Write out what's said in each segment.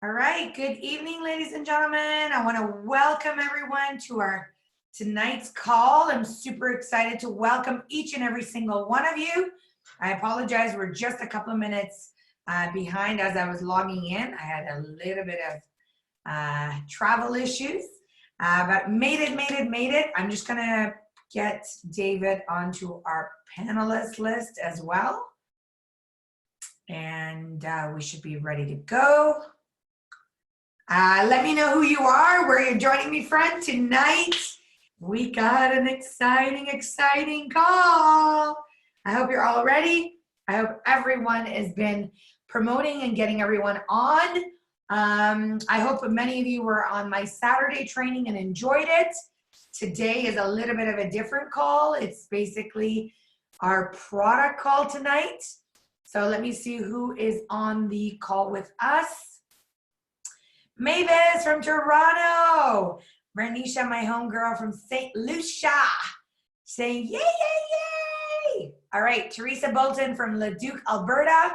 All right, good evening, ladies and gentlemen. I want to welcome everyone to our tonight's call. I'm super excited to welcome each and every single one of you. I apologize, we're just a couple of minutes behind as I was logging in. I had a little bit of travel issues, but made it. I'm just gonna get David onto our panelist list as well. And we should be ready to go. Let me know who you are, where you're joining me from tonight. We got an exciting call. I hope you're all ready. I hope everyone has been promoting and getting everyone on. I hope many of you were on my Saturday training and enjoyed it. Today is a little bit of a different call. It's basically our product call tonight. So let me see who is on the call with us. Mavis from Toronto. Bernicia, my homegirl from St. Lucia, saying yay, yay, yay. All right, Teresa Bolton from Leduc, Alberta.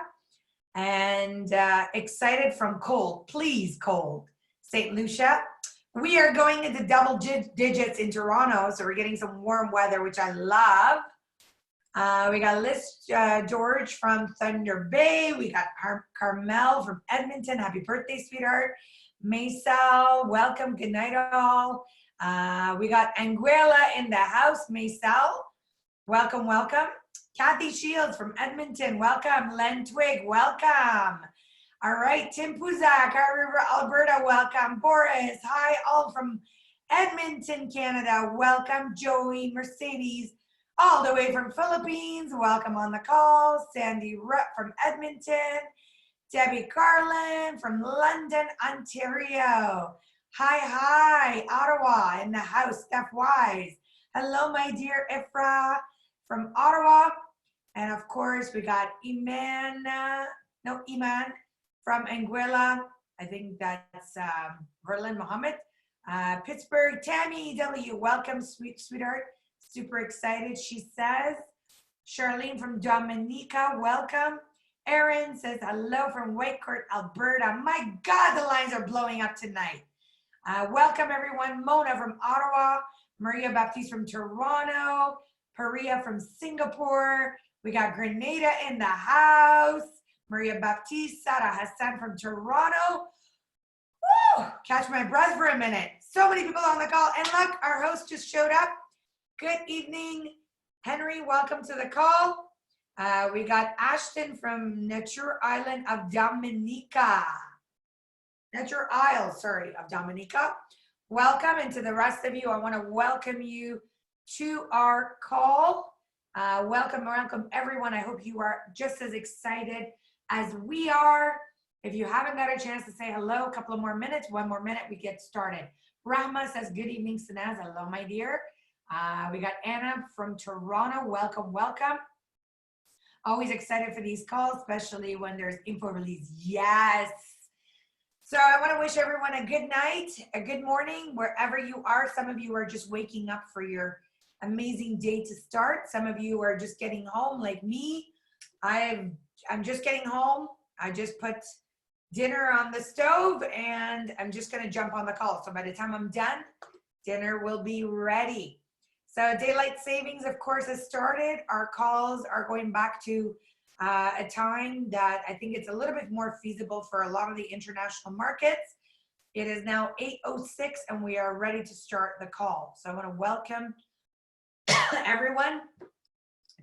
And excited from Cold, please Cold, St. Lucia. We are going into double digits in Toronto, so we're getting some warm weather, which I love. We got Liz George from Thunder Bay. We got Carmel from Edmonton. Happy birthday, sweetheart. Maysal, welcome. Good night, all. We got Anguilla in the house. Maysal, welcome, welcome. Kathy Shields from Edmonton, welcome. Len Twig, welcome. All right, Tim Puzak, Car River, Alberta, welcome. Boris, hi, all from Edmonton, Canada, welcome. Joey, Mercedes, all the way from Philippines, welcome on the call. Sandy Rupp from Edmonton. Debbie Garland from London, Ontario. Hi, Ottawa in the house, Steph Wise. Hello, my dear Ifra from Ottawa. And of course, we got Iman from Anguilla. I think that's Verlin Mohammed. Pittsburgh, Tammy W. Welcome, sweetheart. Super excited, she says. Charlene from Dominica, welcome. Erin says hello from Whitecourt, Alberta. My God, the lines are blowing up tonight. Welcome, everyone. Mona from Ottawa. Maria Baptiste from Toronto. Paria from Singapore. We got Grenada in the house. Maria Baptiste. Sarah Hassan from Toronto. Woo! Catch my breath for a minute. So many people on the call. And look, our host just showed up. Good evening, Henry. Welcome to the call. We got Ashton from Nature Island of Dominica. Nature Isle, sorry, of Dominica. Welcome, and to the rest of you, I want to welcome you to our call. Welcome, everyone. I hope you are just as excited as we are. If you haven't got a chance to say hello, a couple of more minutes, one more minute, we get started. Rahma says, good evening, Sanaz. Hello, my dear. We got Anna from Toronto. Welcome, welcome. Always excited for these calls, especially when there's info release. Yes. So I want to wish everyone a good night, a good morning, wherever you are. Some of you are just waking up for your amazing day to start. Some of you are just getting home like me. I'm just getting home. I just put dinner on the stove and I'm just going to jump on the call. So by the time I'm done, dinner will be ready. So daylight savings, of course, has started. Our calls are going back to a time that I think it's a little bit more feasible for a lot of the international markets. It is now 8:06 and we are ready to start the call. So I want to welcome everyone.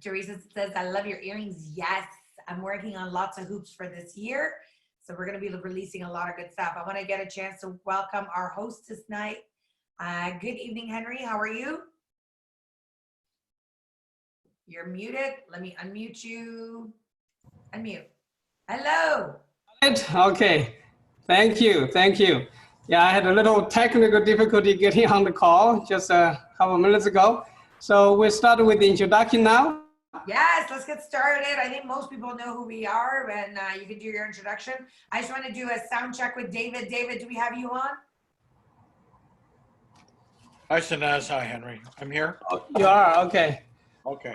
Teresa says, I love your earrings. Yes, I'm working on lots of hoops for this year. So we're going to be releasing a lot of good stuff. I want to get a chance to welcome our host tonight. Good evening, Henry. How are you? You're muted. Let me unmute you. Unmute. Hello. Okay. Thank you. Thank you. Yeah, I had a little technical difficulty getting on the call just a couple of minutes ago. So we'll start with the introduction now. Yes, let's get started. I think most people know who we are, and you can do your introduction. I just want to do a sound check with David. David, do we have you on? Hi, Sanaz. Hi, Henry. I'm here. Oh, you are? Okay. Okay.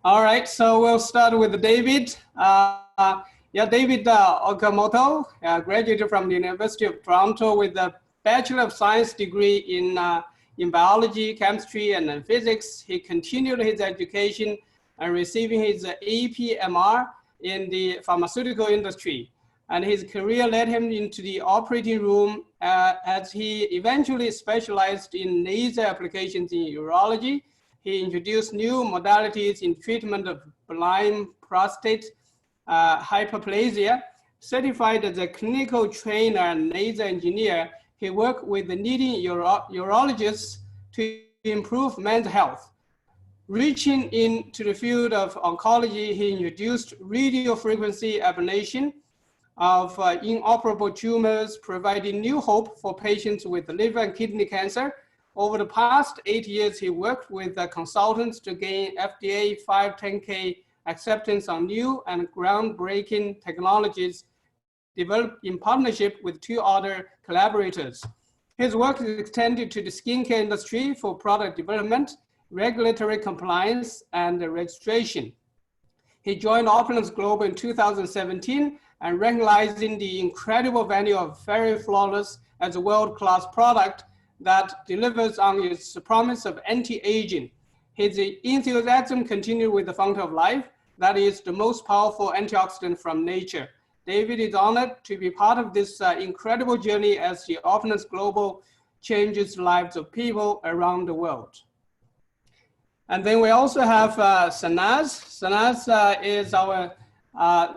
All right. So we'll start with David. Yeah, David Okamoto, graduated from the University of Toronto with a Bachelor of Science degree in biology, chemistry, and physics. He continued his education and receiving his APMR in the pharmaceutical industry. And his career led him into the operating room as he eventually specialized in laser applications in urology. He introduced new modalities in treatment of benign prostate hyperplasia. Certified as a clinical trainer and laser engineer, he worked with the leading urologists to improve men's health. Reaching into the field of oncology, he introduced radiofrequency ablation of inoperable tumors, providing new hope for patients with liver and kidney cancer. Over the past 8 years, he worked with consultants to gain FDA 510K acceptance on new and groundbreaking technologies developed in partnership with 2 other collaborators. His work is extended to the skincare industry for product development, regulatory compliance, and registration. He joined Opulence Global in 2017 and recognizing the incredible value of Fairy Flawless as a world-class product that delivers on its promise of anti-aging. His enthusiasm continued with the Fountain of Life, that is the most powerful antioxidant from nature. David is honored to be part of this incredible journey as the Opulence Global changes the lives of people around the world. And then we also have Sanaz. Sanaz is our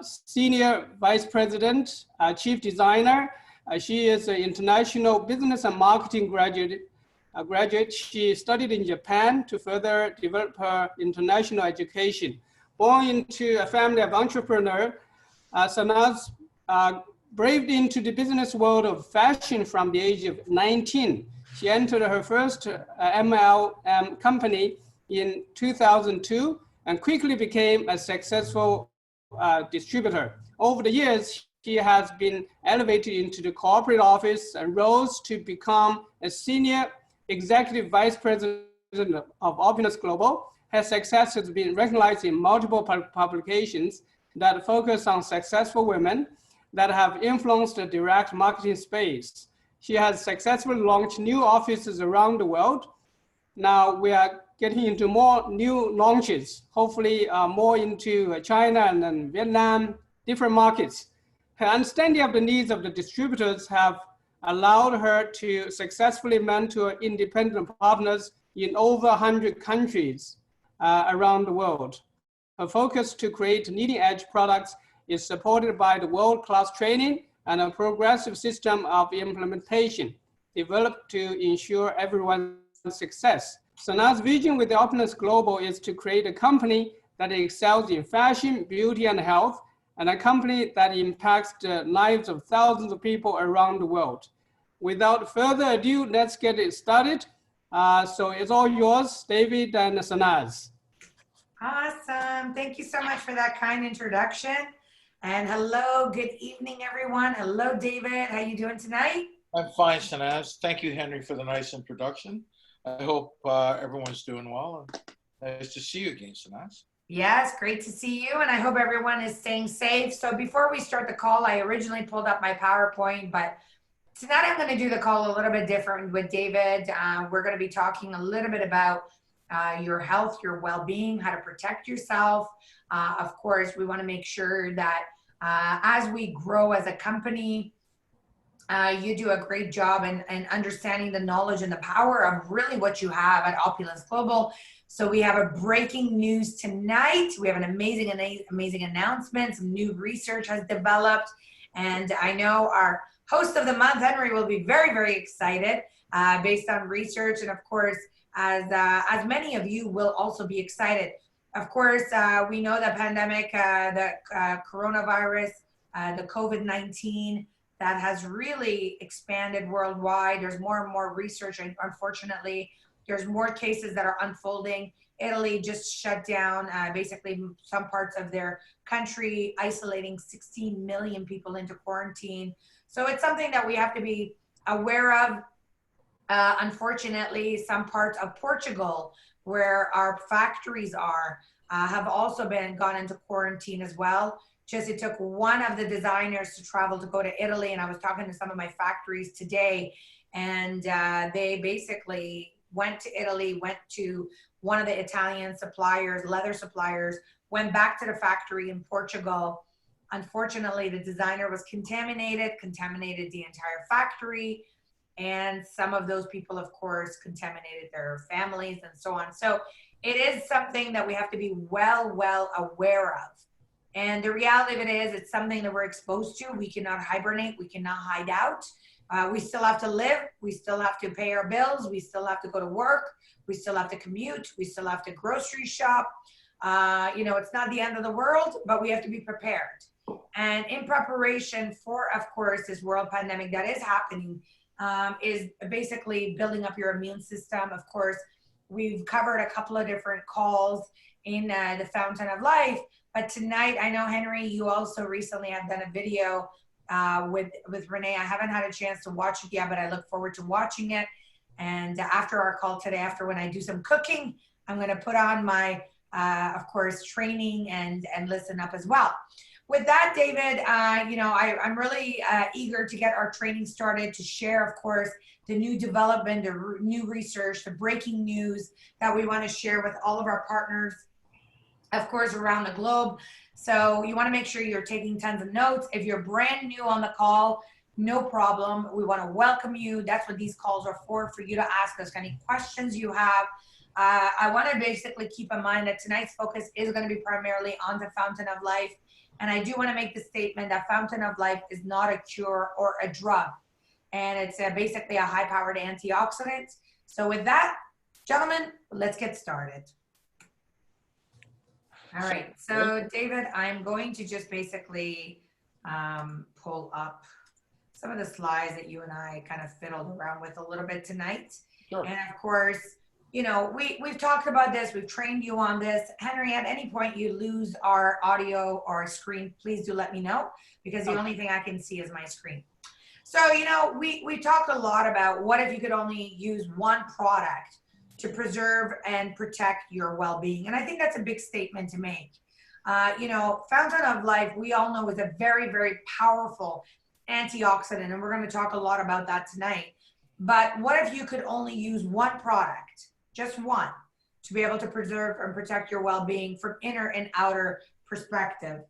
Senior Vice President, Chief Designer. She is an international business and marketing graduate. She studied in Japan to further develop her international education. Born into a family of entrepreneurs, Sanaz braved into the business world of fashion from the age of 19. She entered her first MLM company in 2002 and quickly became a successful distributor. Over the years, she has been elevated into the corporate office and rose to become a senior executive vice president of Opulence Global. Her success has been recognized in multiple publications that focus on successful women that have influenced the direct marketing space. She has successfully launched new offices around the world. Now we are getting into more new launches, hopefully more into China and then Vietnam, different markets. Her understanding of the needs of the distributors have allowed her to successfully mentor independent partners in over 100 countries around the world. Her focus to create leading-edge products is supported by the world-class training and a progressive system of implementation developed to ensure everyone's success. Sanaz's vision with the Opulence Global is to create a company that excels in fashion, beauty, and health, and a company that impacts the lives of thousands of people around the world. Without further ado, let's get it started. So it's all yours, David and Sanaz. Awesome. Thank you so much for that kind introduction. And hello, good evening, everyone. Hello, David. How you doing tonight? I'm fine, Sanaz. Thank you, Henry, for the nice introduction. I hope everyone's doing well. Nice to see you again, Sanaz. Yes, great to see you. And I hope everyone is staying safe. So before we start the call, I originally pulled up my PowerPoint, but tonight I'm going to do the call a little bit different with David. We're going to be talking a little bit about your health, your well-being, how to protect yourself. Of course, we want to make sure that as we grow as a company, you do a great job in understanding the knowledge and the power of really what you have at Opulence Global. So we have a breaking news tonight. We have an amazing announcement. Some new research has developed. And I know our host of the month, Henry, will be very, very excited based on research. And of course, as many of you will also be excited. Of course, we know the pandemic, the coronavirus, the COVID-19, that has really expanded worldwide. There's more and more research, and unfortunately, there's more cases that are unfolding. Italy just shut down basically some parts of their country, isolating 16 million people into quarantine. So it's something that we have to be aware of. Unfortunately, some parts of Portugal, where our factories are, have also gone into quarantine as well. Just it took one of the designers to travel to go to Italy, and I was talking to some of my factories today, and they basically went to Italy, went to one of the Italian suppliers, leather suppliers, went back to the factory in Portugal. Unfortunately, the designer was contaminated the entire factory. And some of those people, of course, contaminated their families and so on. So it is something that we have to be well aware of. And the reality of it is, it's something that we're exposed to. We cannot hibernate. We cannot hide out. We still have to live. We still have to pay our bills. We still have to go to work. We still have to commute. We still have to grocery shop. You know, it's not the end of the world, but we have to be prepared. And in preparation for, of course, this world pandemic that is happening, is basically building up your immune system. Of course, we've covered a couple of different calls in the Fountain of Life. But tonight, I know, Henry, you also recently have done a video with Renee. I haven't had a chance to watch it yet, but I look forward to watching it. And after our call today, after when I do some cooking, I'm going to put on my, of course, training and listen up as well. With that, David, you know, I'm really eager to get our training started, to share, of course, the new development, the new research, the breaking news that we want to share with all of our partners, of course, around the globe. So you want to make sure you're taking tons of notes. If you're brand new on the call, no problem. We want to welcome you. That's what these calls are for you to ask us any questions you have. I want to basically keep in mind that tonight's focus is going to be primarily on the Fountain of Life. And I do want to make the statement that Fountain of Life is not a cure or a drug. And it's basically a high-powered antioxidant. So with that, gentlemen, let's get started. All right. So, David, I'm going to just basically pull up some of the slides that you and I kind of fiddled around with a little bit tonight. Sure. And, of course, you know, we've talked about this. We've trained you on this. Henry, at any point you lose our audio or screen, please do let me know, because the only thing I can see is my screen. So, you know, we talked a lot about what if you could only use one product to preserve and protect your well-being. And I think that's a big statement to make. You know, Fountain of Life, we all know, is a very, very powerful antioxidant. And we're going to talk a lot about that tonight. But what if you could only use one product, just one, to be able to preserve and protect your well-being from inner and outer perspective?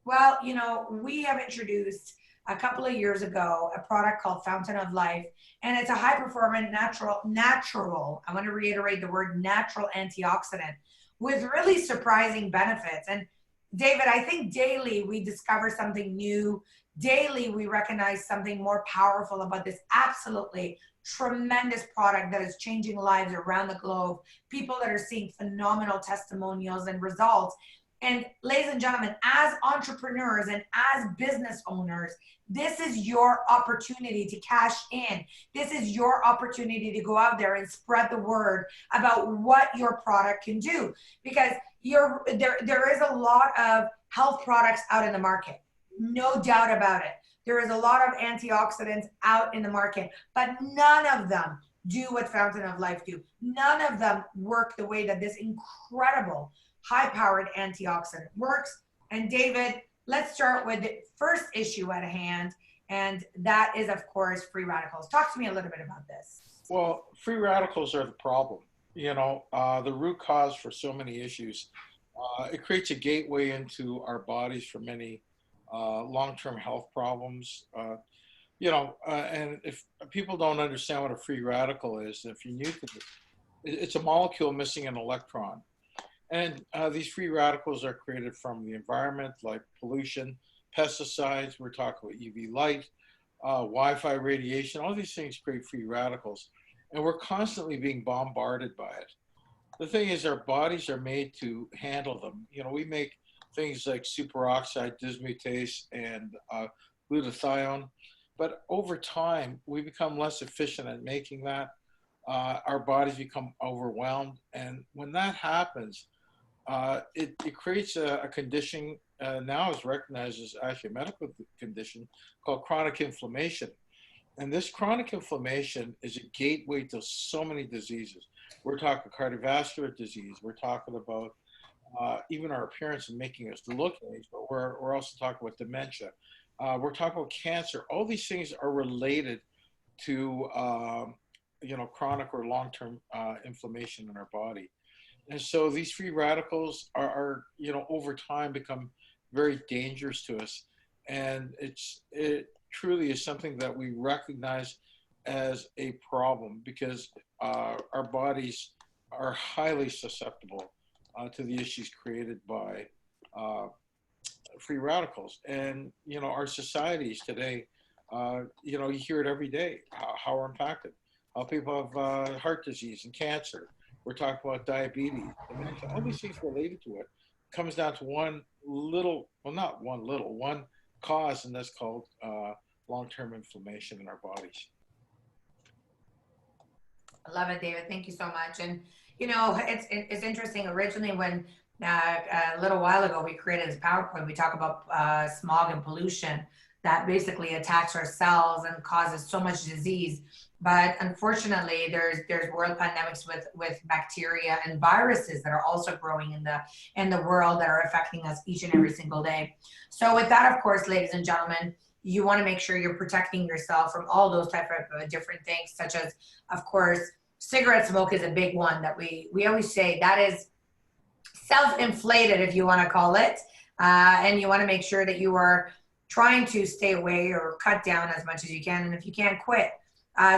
Well, you know, we have introduced a couple of years ago a product called Fountain of Life, and it's a high-performance natural, I want to reiterate the word natural, antioxidant with really surprising benefits. And David, I think daily we discover something new. Daily we recognize something more powerful about this absolutely tremendous product that is changing lives around the globe, people that are seeing phenomenal testimonials and results. And ladies and gentlemen, as entrepreneurs and as business owners, this is your opportunity to cash in. This is your opportunity to go out there and spread the word about what your product can do. Because there is a lot of health products out in the market, no doubt about it. There is a lot of antioxidants out in the market, but none of them do what Fountain of Life do. None of them work the way that this incredible high-powered antioxidant works. And David, let's start with the first issue at hand, and that is, of course, free radicals. Talk to me a little bit about this. Well, free radicals are the problem. You know, the root cause for so many issues. It creates a gateway into our bodies for many long-term health problems. You know, and if people don't understand what a free radical is, if you're new to this, it's a molecule missing an electron. And these free radicals are created from the environment, like pollution, pesticides, we're talking about UV light, Wi-Fi radiation, all these things create free radicals. And we're constantly being bombarded by it. The thing is, our bodies are made to handle them. You know, we make things like superoxide, dismutase, and glutathione. But over time, we become less efficient at making that. Our bodies become overwhelmed. And when that happens, it creates a condition now is recognized as actually a medical condition called chronic inflammation. And this chronic inflammation is a gateway to so many diseases. We're talking cardiovascular disease. We're talking about even our appearance and making us look age, but we're also talking about dementia. We're talking about cancer. All these things are related to, chronic or long-term inflammation in our body. And so these free radicals are over time become very dangerous to us. And it truly is something that we recognize as a problem because our bodies are highly susceptible to the issues created by free radicals. And, our societies today, you hear it every day, how we're impacted. How people have heart disease and cancer. We're talking about diabetes, dementia, all these things related to it. Comes down to one cause, and that's called long-term inflammation in our bodies. I love it, David. Thank you so much. And it's interesting. Originally, when a little while ago we created this PowerPoint, we talk about smog and pollution that basically attacks our cells and causes so much disease. But unfortunately, there's world pandemics with bacteria and viruses that are also growing in the world that are affecting us each and every single day. So with that, of course, ladies and gentlemen, you want to make sure you're protecting yourself from all those type of different things, such as, of course, cigarette smoke is a big one that we always say that is self-inflated, if you want to call it, and you want to make sure that you are trying to stay away or cut down as much as you can, and if you can't, quit.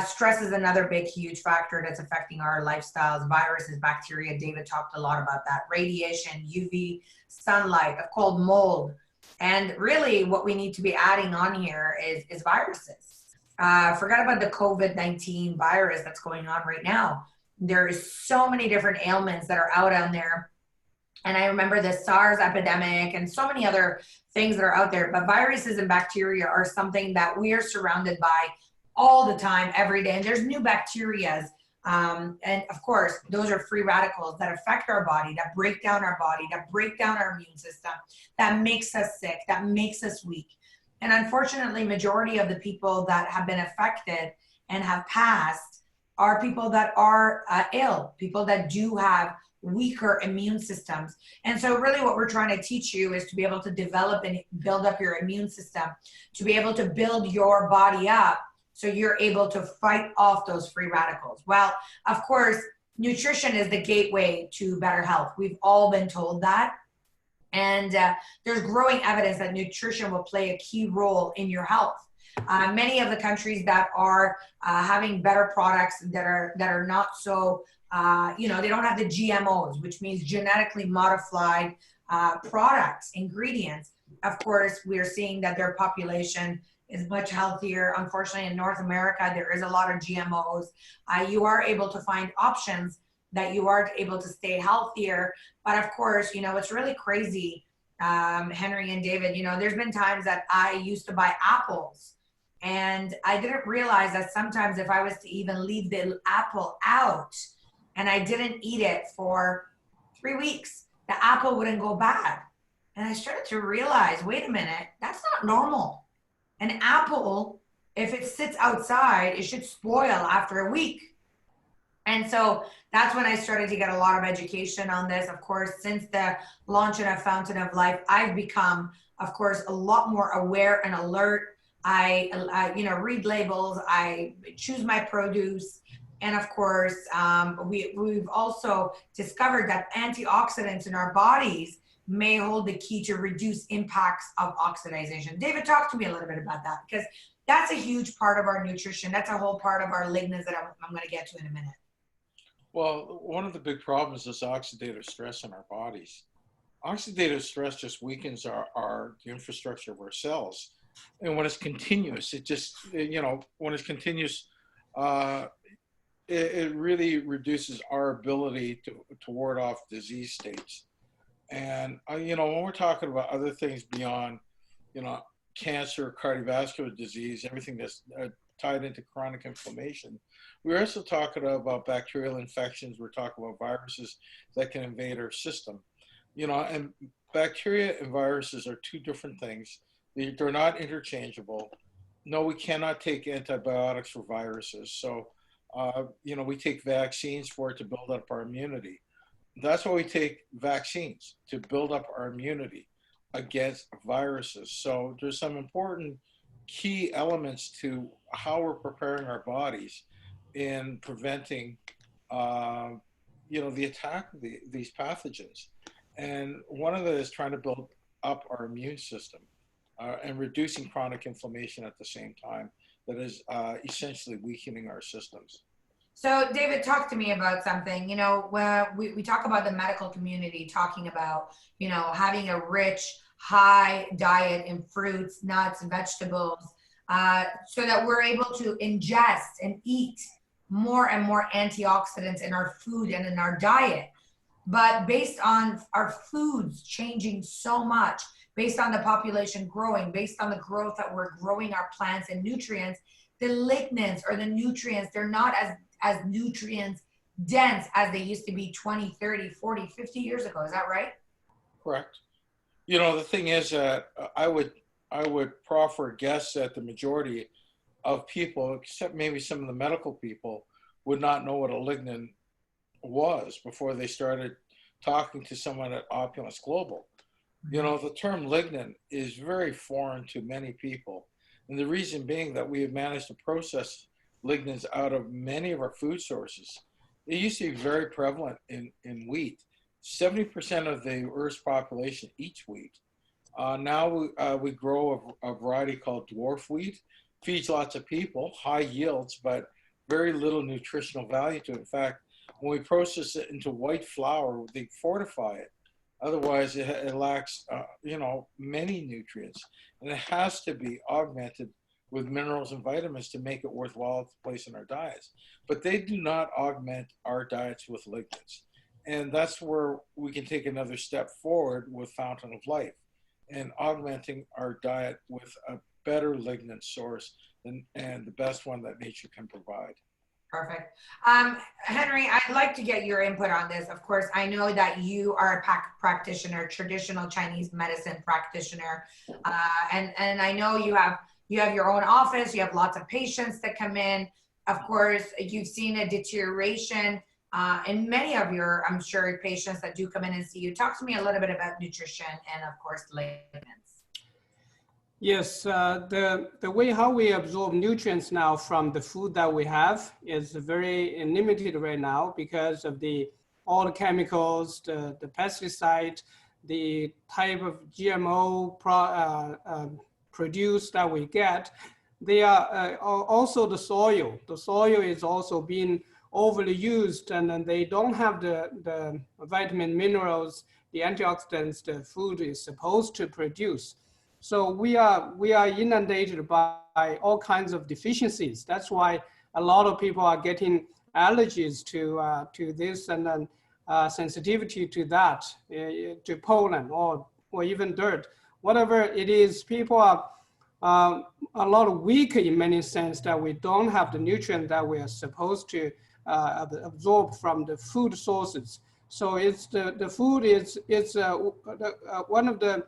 Stress is another big, huge factor that's affecting our lifestyles. Viruses, bacteria, David talked a lot about that. Radiation, UV, sunlight, of cold mold. And really what we need to be adding on here is viruses. Forgot about the COVID-19 virus that's going on right now. There is so many different ailments that are out on there. And I remember the SARS epidemic and so many other things that are out there. But viruses and bacteria are something that we are surrounded by all the time, every day. And there's new bacterias. And of course, those are free radicals that affect our body, that break down our body, that break down our immune system, that makes us sick, that makes us weak. And unfortunately, majority of the people that have been affected and have passed are people that are ill, people that do have weaker immune systems. And so really what we're trying to teach you is to be able to develop and build up your immune system, to be able to build your body up so you're able to fight off those free radicals. Well, of course, nutrition is the gateway to better health. We've all been told that. And there's growing evidence that nutrition will play a key role in your health. Many of the countries that are having better products that are not so, they don't have the GMOs, which means genetically modified products, ingredients. Of course, we are seeing that their population is much healthier. Unfortunately, in North America, there is a lot of GMOs. You are able to find options that you are able to stay healthier. But of course, it's really crazy, Henry and David, there's been times that I used to buy apples and I didn't realize that sometimes if I was to even leave the apple out and I didn't eat it for 3 weeks, the apple wouldn't go bad. And I started to realize, wait a minute, that's not normal. An apple, if it sits outside, it should spoil after a week. And so that's when I started to get a lot of education on this. Of course, since the launch of Fountain of Life, I've become, of course, a lot more aware and alert. I read labels, I choose my produce. And of course, we've also discovered that antioxidants in our bodies may hold the key to reduce impacts of oxidation. David, talk to me a little bit about that, because that's a huge part of our nutrition. That's a whole part of our lignans that I'm going to get to in a minute. Well, one of the big problems is oxidative stress in our bodies. Oxidative stress just weakens the infrastructure of our cells. And when it's continuous, it just, when it's continuous, it really reduces our ability to ward off disease states. And, when we're talking about other things beyond, cancer, cardiovascular disease, everything that's tied into chronic inflammation, we're also talking about bacterial infections. We're talking about viruses that can invade our system, and bacteria and viruses are two different things. They're not interchangeable. No, we cannot take antibiotics for viruses. So, we take vaccines for it to build up our immunity. that's why we take vaccines, to build up our immunity against viruses. So there's some important key elements to how we're preparing our bodies in preventing, the attack of these pathogens. And one of it is trying to build up our immune system and reducing chronic inflammation at the same time. That is essentially weakening our systems. So, David, talk to me about something. Where we talk about the medical community talking about, having a rich, high diet in fruits, nuts, vegetables, so that we're able to ingest and eat more and more antioxidants in our food and in our diet. But based on our foods changing so much, based on the population growing, based on the growth that we're growing our plants and nutrients, the lignans or the nutrients, they're not as nutrients dense as they used to be 20, 30, 40, 50 years ago. Is that right? Correct. The thing is that I would proffer a guess that the majority of people, except maybe some of the medical people, would not know what a lignan was before they started talking to someone at Opulence Global. The term lignan is very foreign to many people. And the reason being that we have managed to process lignans out of many of our food sources. It used to be very prevalent in wheat. 70% of the Earth's population eats wheat. Now we grow a variety called dwarf wheat, feeds lots of people, high yields, but very little nutritional value to it. In fact, when we process it into white flour, they fortify it. Otherwise, it lacks, many nutrients, and it has to be augmented with minerals and vitamins to make it worthwhile to place in our diets. But they do not augment our diets with lignans. And that's where we can take another step forward with Fountain of Life and augmenting our diet with a better lignan source and the best one that nature can provide. Perfect. Henry, I'd like to get your input on this. Of course, I know that you are a practitioner, traditional Chinese medicine practitioner, and I know you have your own office. You have lots of patients that come in. Of course, you've seen a deterioration in many of your, I'm sure, patients that do come in and see you. Talk to me a little bit about nutrition and, of course, lignans. Yes, the way how we absorb nutrients now from the food that we have is very limited right now because of all the chemicals, the pesticide, the type of GMO produce that we get. They are also the soil. The soil is also being overly used, and then they don't have the vitamin, minerals, the antioxidants the food is supposed to produce. So we are inundated by all kinds of deficiencies. That's why a lot of people are getting allergies to this, and then sensitivity to that, to pollen or even dirt. Whatever it is, people are a lot weaker in many sense that we don't have the nutrient that we are supposed to absorb from the food sources. So it's the food is one of the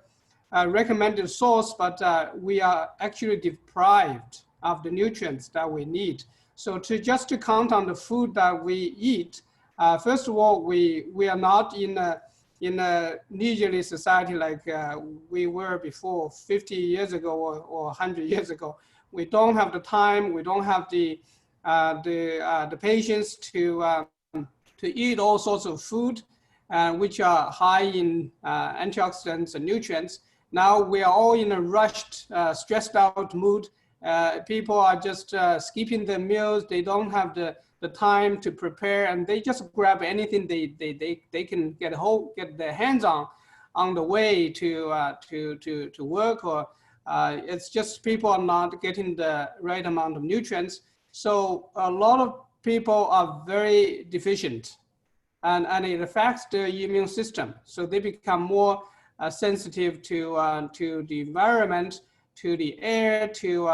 recommended source, but we are actually deprived of the nutrients that we need. So just to count on the food that we eat, first of all, we are not in a leisurely society like we were before 50 years ago or 100 years ago. We don't have the time, we don't have the patience to eat all sorts of food which are high in antioxidants and nutrients. Now we are all in a rushed, stressed out mood. People are just skipping the meals. They don't have the time to prepare, and they just grab anything they can get their hands on the way to work, or it's just people are not getting the right amount of nutrients. So a lot of people are very deficient, and it affects the immune system. So they become more sensitive to the environment, to the air, to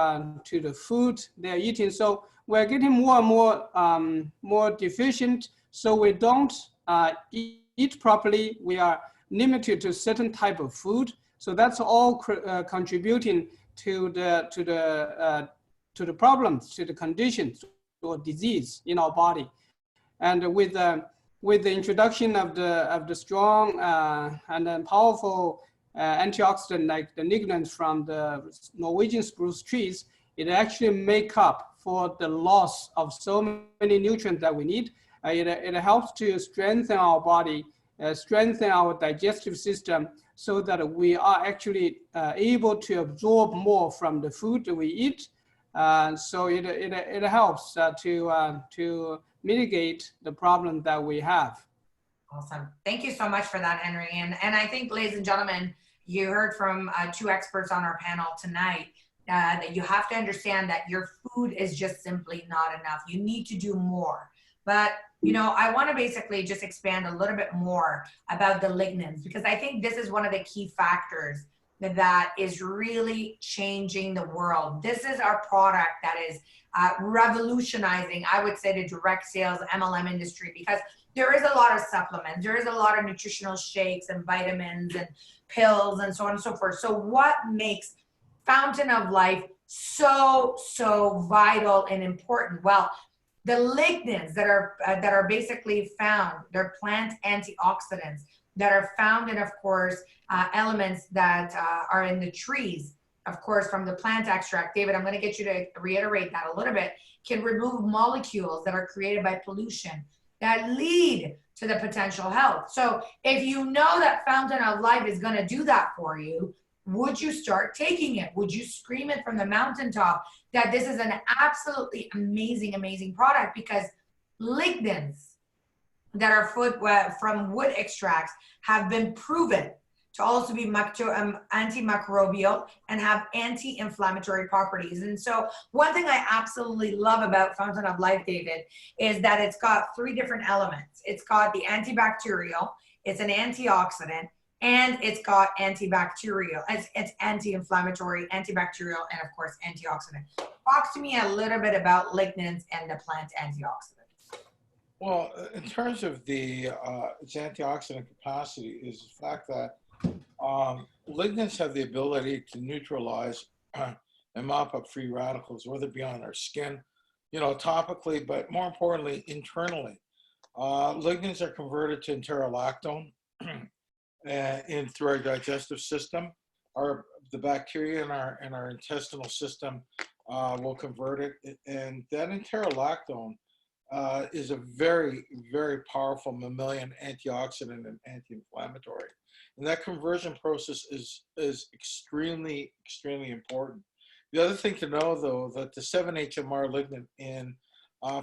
the food they're eating. So we're getting more and more deficient. So we don't eat properly. We are limited to certain type of food. So that's all contributing to the problems, to the conditions or disease in our body. And with with the introduction of the strong and then powerful antioxidant like the lignans from the Norwegian spruce trees, it actually make up for the loss of so many nutrients that we need. It helps to strengthen our body, strengthen our digestive system, so that we are actually able to absorb more from the food that we eat. So it helps to mitigate the problem that we have. Awesome. Thank you so much for that, Henry. And I think, ladies and gentlemen, you heard from two experts on our panel tonight that you have to understand that your food is just simply not enough. You need to do more. But, you know, I want to basically just expand a little bit more about the lignans, because I think this is one of the key factors that is really changing the world. This is our product that is revolutionizing, I would say, the direct sales MLM industry, because there is a lot of supplements, there is a lot of nutritional shakes and vitamins and pills and so on and so forth. So what makes Fountain of Life so vital and important? Well, the lignans that are basically found, they're plant antioxidants that are found in, of course, elements that are in the trees, of course, from the plant extract. David, I'm going to get you to reiterate that a little bit. Can remove molecules that are created by pollution that lead to the potential health. So if you know that Fountain of Life is going to do that for you, would you start taking it? Would you scream it from the mountaintop that this is an absolutely amazing, amazing product? Because lignans that are from wood extracts have been proven to also be antimicrobial and have anti-inflammatory properties. And so one thing I absolutely love about Fountain of Life, David, is that it's got 3 different elements. It's got the antibacterial, it's an antioxidant, and it's got antibacterial. It's anti-inflammatory, antibacterial, and of course, antioxidant. Talk to me a little bit about lignans and the plant antioxidants. Well, in terms of its antioxidant capacity, is the fact that lignans have the ability to neutralize and mop up free radicals, whether it be on our skin, you know, topically, but more importantly, internally. Lignans are converted to enterolactone through our digestive system. The bacteria in our intestinal system will convert it, and that enterolactone is a very, very powerful mammalian antioxidant and anti-inflammatory. And that conversion process is extremely, extremely important. The other thing to know, though, that the 7-HMR lignan in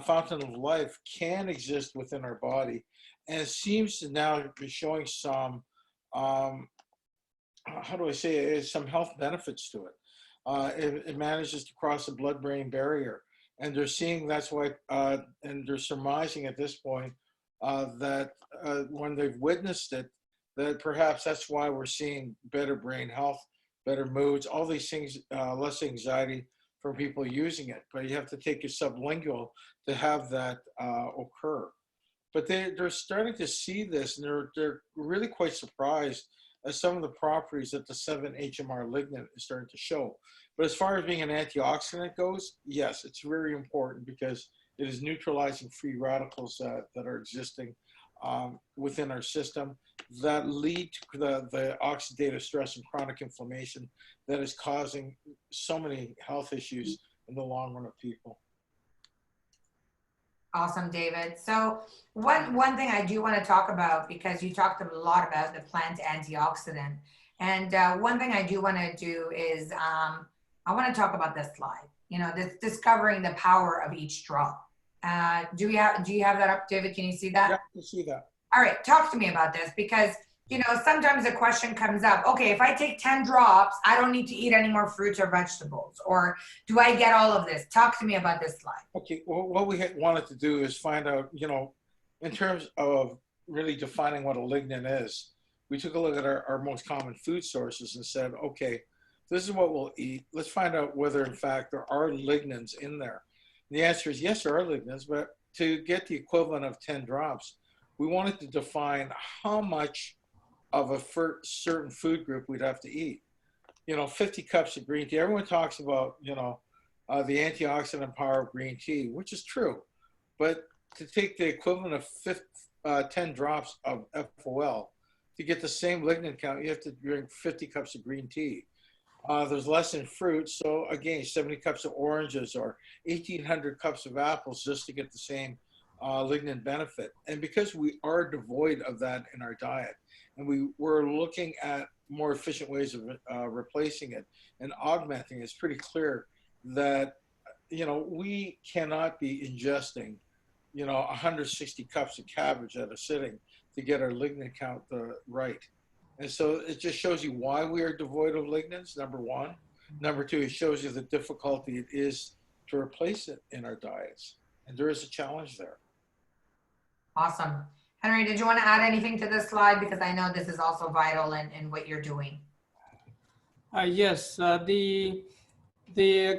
Fountain of Life can exist within our body, and it seems to now be showing some, how do I say it, some health benefits to it. It manages to cross the blood-brain barrier. And they're seeing that's why, and they're surmising at this point that when they've witnessed it, that perhaps that's why we're seeing better brain health, better moods, all these things, less anxiety from people using it. But you have to take your sublingual to have that occur. But they're starting to see this, and they're really quite surprised at some of the properties that the 7-HMR lignan is starting to show. But as far as being an antioxidant goes, yes, it's very important because it is neutralizing free radicals that are existing within our system that lead to the oxidative stress and chronic inflammation that is causing so many health issues in the long run of people. Awesome, David. So one thing I do want to talk about, because you talked a lot about the plant antioxidant, and one thing I do want to do is I want to talk about this slide. You know, this discovering the power of each drop. Do you have that up, David? Can you see that? Yeah, I can see that. All right, talk to me about this, because you know, sometimes a question comes up, okay, if I take 10 drops, I don't need to eat any more fruits or vegetables, or do I get all of this? Talk to me about this slide. Okay, well, what we wanted to do is find out, you know, in terms of really defining what a lignan is, we took a look at our most common food sources and said, okay, this is what we'll eat. Let's find out whether, in fact, there are lignans in there. And the answer is yes, there are lignans, but to get the equivalent of 10 drops, we wanted to define how much of a certain food group we'd have to eat. You know, 50 cups of green tea. Everyone talks about, you know, the antioxidant power of green tea, which is true. But to take the equivalent of 10 drops of FOL. To get the same lignan count, you have to drink 50 cups of green tea. There's less in fruit, so again, 70 cups of oranges or 1,800 cups of apples just to get the same lignan benefit. And because we are devoid of that in our diet, and we're looking at more efficient ways of replacing it and augmenting, it's pretty clear that, you know, we cannot be ingesting, you know, 160 cups of cabbage at a sitting to get our lignan count right. And so it just shows you why we are devoid of lignans, number one. Number two, it shows you the difficulty it is to replace it in our diets. And there is a challenge there. Awesome. Henry, did you want to add anything to this slide? Because I know this is also vital in what you're doing. Yes, the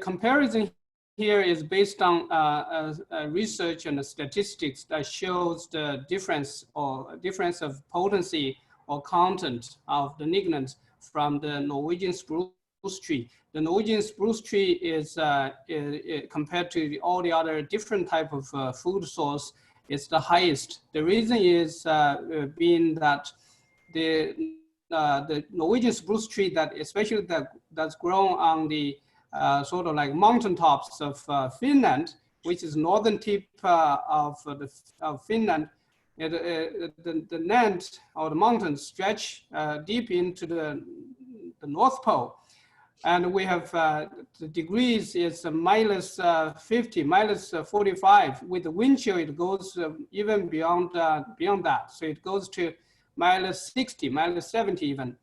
comparison here is based on research and statistics that shows the difference of potency or content of the lignans from the Norwegian spruce tree. The Norwegian spruce tree is compared to all the other different type of food source, it's the highest. The reason is being that the Norwegian spruce tree that especially that's grown on the sort of like mountaintops of Finland, which is northern tip of Finland. The land or the mountains stretch deep into the North Pole. And we have the degrees is minus 50, minus 45. With the wind chill, it goes even beyond that. So it goes to minus 60, minus 70 even.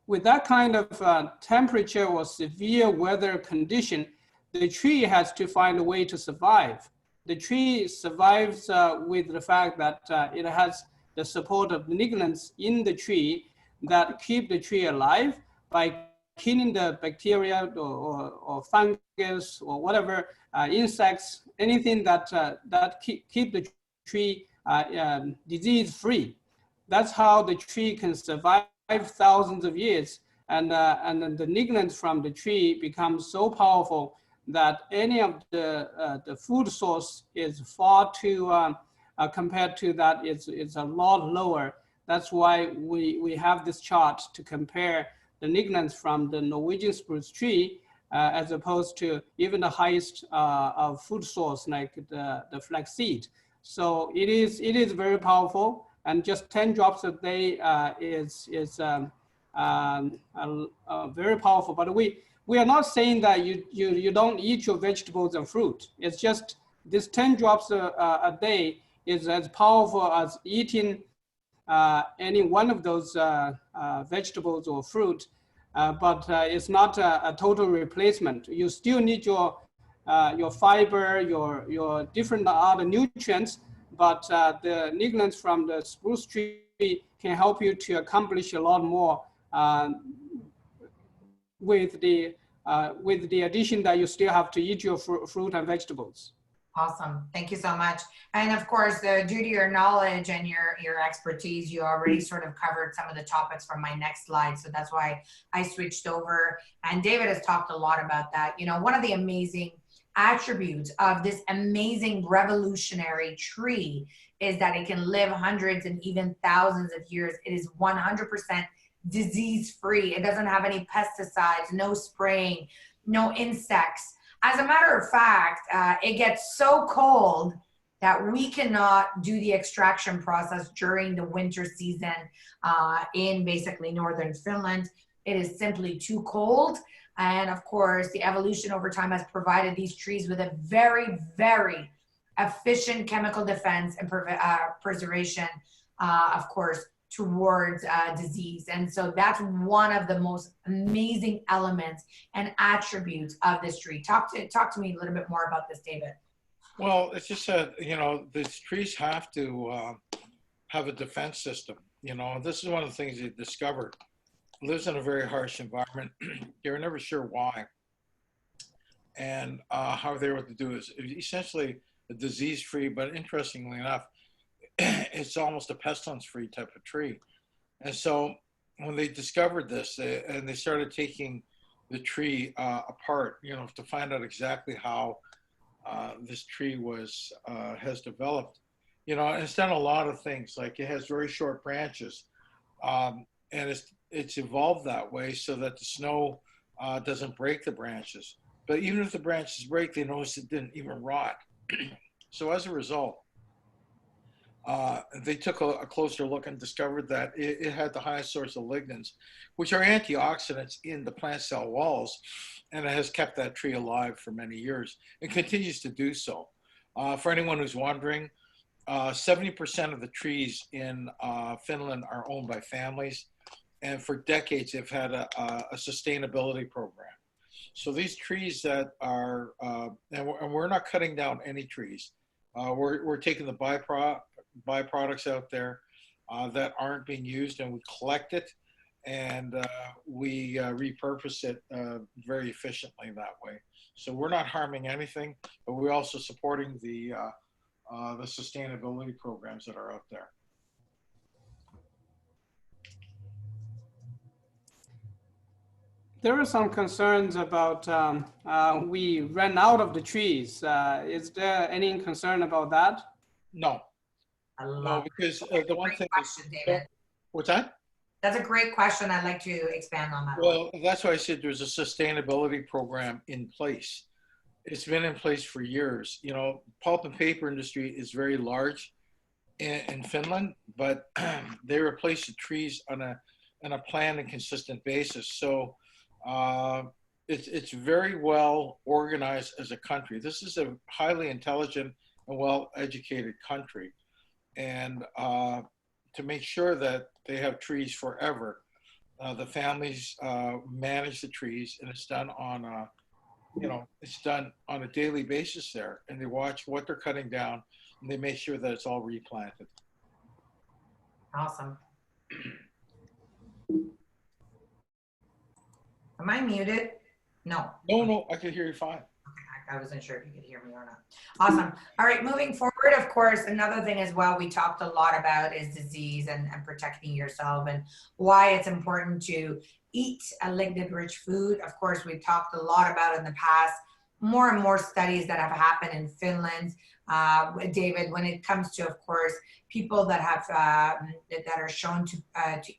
With that kind of temperature or severe weather condition, the tree has to find a way to survive. The tree survives with the fact that it has the support of lignans in the tree that keep the tree alive by killing the bacteria or fungus or whatever insects, anything that keep the tree disease free. That's how the tree can survive thousands of years, and then the lignans from the tree become so powerful that any of the food source is far too compared to that it's a lot lower. That's why we have this chart to compare the lignans from the Norwegian spruce tree as opposed to even the highest of food source like the flaxseed. So it is very powerful, and just 10 drops a day is very powerful. But we are not saying that you don't eat your vegetables and fruit. It's just this 10 drops a day is as powerful as eating any one of those vegetables or fruit, but it's not a total replacement. You still need your fiber, your different other nutrients, but the lignans from the spruce tree can help you to accomplish a lot more with the addition that you still have to eat your fruit and vegetables. Awesome. Thank you so much. And of course, due to your knowledge and your expertise, you already sort of covered some of the topics from my next slide. So that's why I switched over. And David has talked a lot about that. You know, one of the amazing attributes of this amazing revolutionary tree is that it can live hundreds and even thousands of years. It is 100% disease-free. It doesn't have any pesticides, no spraying, no insects. As a matter of fact, it gets so cold that we cannot do the extraction process during the winter season in basically northern Finland. It is simply too cold. And of course, the evolution over time has provided these trees with a very, very efficient chemical defense and preservation, of course, towards disease. And so that's one of the most amazing elements and attributes of this tree. Talk to me a little bit more about this, David. Well, it's just that, you know, these trees have to have a defense system. You know, this is one of the things they discovered. It lives in a very harsh environment. They were never sure why. And how they were able to do is essentially a disease-free, but interestingly enough, it's almost a pestilence-free type of tree. And so when they discovered this and they started taking the tree apart, you know, to find out exactly how this tree has developed, You know, and it's done a lot of things. Like it has very short branches, and it's evolved that way so that the snow doesn't break the branches. But even if the branches break, they notice it didn't even rot. So as a result, they took a closer look and discovered that it had the highest source of lignans, which are antioxidants in the plant cell walls, and it has kept that tree alive for many years and continues to do so. For anyone who's wondering, 70% of the trees in Finland are owned by families, and for decades they've had a sustainability program. So these trees that are, and we're not cutting down any trees. We're taking the byproducts out there that aren't being used, and we collect it, and we repurpose it very efficiently that way. So we're not harming anything, but we're also supporting the sustainability programs that are out there. There are some concerns about we ran out of the trees. Is there any concern about that? No, I no, love because the one Great thing question, David. what's that? That's a great question. I'd like to expand on that. Well, that's why I said there's a sustainability program in place. It's been in place for years. You know, pulp and paper industry is very large in Finland, but they replace the trees on a planned and consistent basis. So it's very well organized as a country. This is a highly intelligent and well-educated country, and to make sure that they have trees forever, the families manage the trees, and it's done on a it's done on a daily basis there, and they watch what they're cutting down, and they make sure that it's all replanted. Awesome. Am I muted? No. No, I can hear you fine. I wasn't sure if you could hear me or not. Awesome. All right, moving forward, of course, another thing as well we talked a lot about is disease and protecting yourself and why it's important to eat a lignin-rich food. Of course, we've talked a lot about in the past, more and more studies that have happened in Finland. David, when it comes to, of course, people that have that are shown to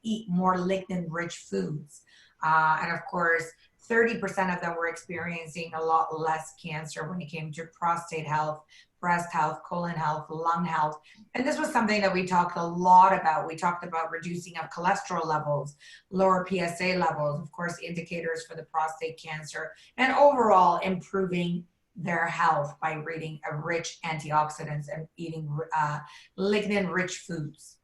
eat more lignin-rich foods, and of course, 30% of them were experiencing a lot less cancer when it came to prostate health, breast health, colon health, lung health. And this was something that we talked a lot about. We talked about reducing of cholesterol levels, lower PSA levels, of course, indicators for the prostate cancer, and overall improving their health by eating a rich antioxidants and eating lignin-rich foods.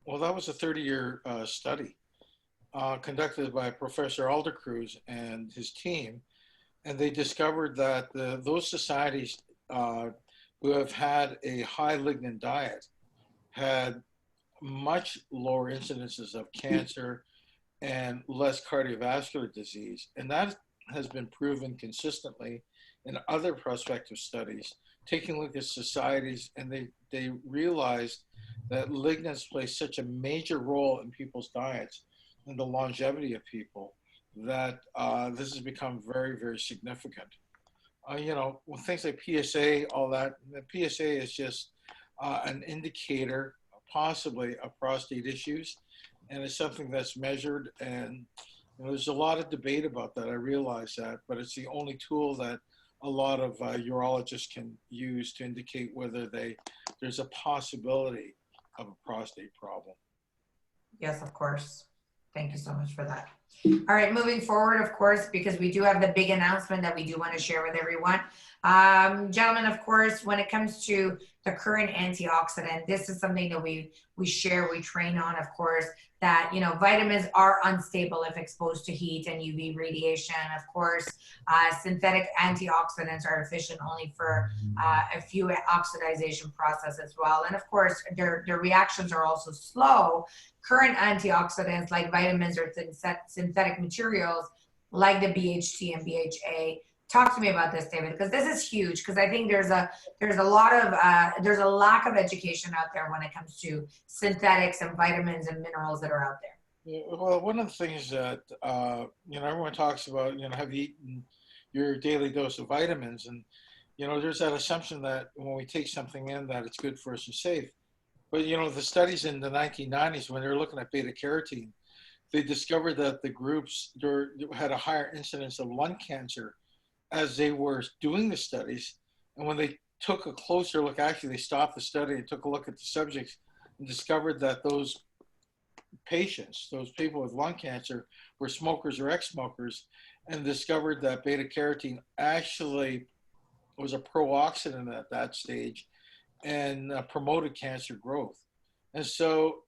Well, that was a 30-year study conducted by Professor Aldercruz and his team, and they discovered that those societies who have had a high lignan diet had much lower incidences of cancer and less cardiovascular disease. And that has been proven consistently in other prospective studies, taking a look at societies, and they realized that lignans play such a major role in people's diets and the longevity of people that this has become very, very significant. With things like PSA, all that, the PSA is just an indicator, possibly, of prostate issues, and it's something that's measured. And there's a lot of debate about that. I realize that, but it's the only tool that a lot of urologists can use to indicate whether there's a possibility of a prostate problem. Yes, of course. Thank you so much for that. All right, moving forward, of course, because we do have the big announcement that we do want to share with everyone. Gentlemen, of course, when it comes to the current antioxidant, this is something that we share, we train on, of course, that, vitamins are unstable if exposed to heat and UV radiation. Of course, synthetic antioxidants are efficient only for a few oxidization process as well. And of course, their reactions are also slow. Current antioxidants like vitamins or synthetic materials like the BHT and BHA. Talk to me about this, David, because this is huge. Because I think there's a lack of education out there when it comes to synthetics and vitamins and minerals that are out there. Yeah, well, one of the things that everyone talks about, have you eaten your daily dose of vitamins? And You know, there's that assumption that when we take something in that it's good for us and safe. But, you know, the studies in the 1990s, when they were looking at beta carotene, they discovered that the groups had a higher incidence of lung cancer as they were doing the studies. And when they took a closer look, actually they stopped the study and took a look at the subjects and discovered that those patients, those people with lung cancer, were smokers or ex-smokers, and discovered that beta carotene actually was a pro-oxidant at that stage and promoted cancer growth. And so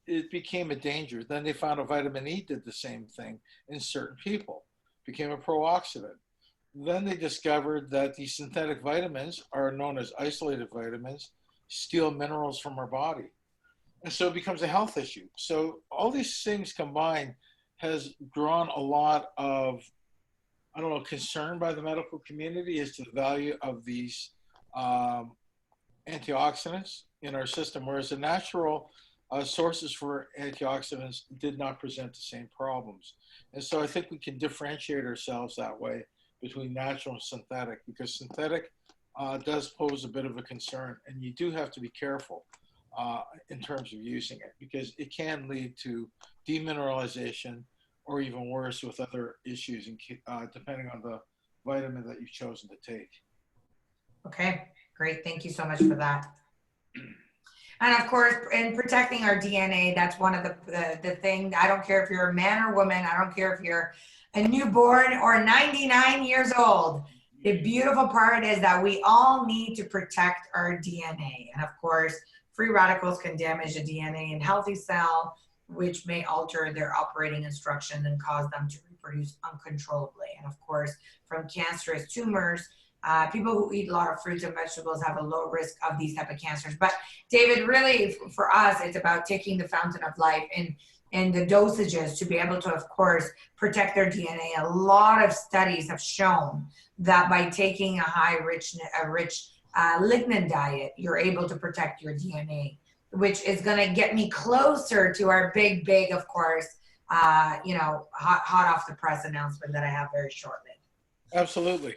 it became a danger. Then they found a vitamin E did the same thing in certain people, became a pro-oxidant. Then they discovered that these synthetic vitamins are known as isolated vitamins, steal minerals from our body. And so it becomes a health issue. So all these things combined has drawn a lot of, I don't know, concern by the medical community as to the value of these antioxidants in our system, whereas the natural sources for antioxidants did not present the same problems. And so I think we can differentiate ourselves that way between natural and synthetic, because synthetic does pose a bit of a concern, and you do have to be careful in terms of using it, because it can lead to demineralization or even worse with other issues, depending on the vitamin that you've chosen to take. Okay, great. Thank you so much for that. And of course, in protecting our DNA, that's one of the thing. I don't care if you're a man or woman. I don't care if you're a newborn or 99 years old. The beautiful part is that we all need to protect our DNA. And of course, free radicals can damage the DNA in healthy cell, which may alter their operating instruction and cause them to reproduce uncontrollably. And of course, from cancerous tumors, people who eat a lot of fruits and vegetables have a low risk of these type of cancers. But David, really for us, it's about taking the fountain of life and the dosages to be able to, of course, protect their DNA. A lot of studies have shown that by taking a rich lignan diet, you're able to protect your DNA, which is going to get me closer to our big, of course, hot off the press announcement that I have very shortly. Absolutely.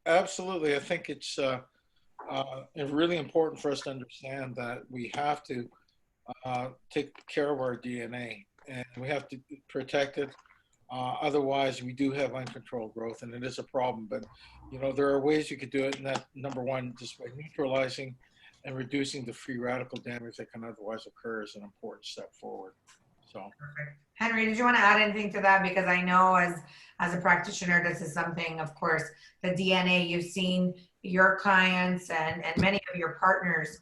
Absolutely. I think it's really important for us to understand that we have to take care of our DNA, and we have to protect it. Otherwise, we do have uncontrolled growth, and it is a problem. But, there are ways you could do it, and that, number one, just by neutralizing and reducing the free radical damage that can otherwise occur is an important step forward. So, perfect. Henry, did you want to add anything to that? Because I know as a practitioner, this is something, of course, the DNA, you've seen your clients and many of your partners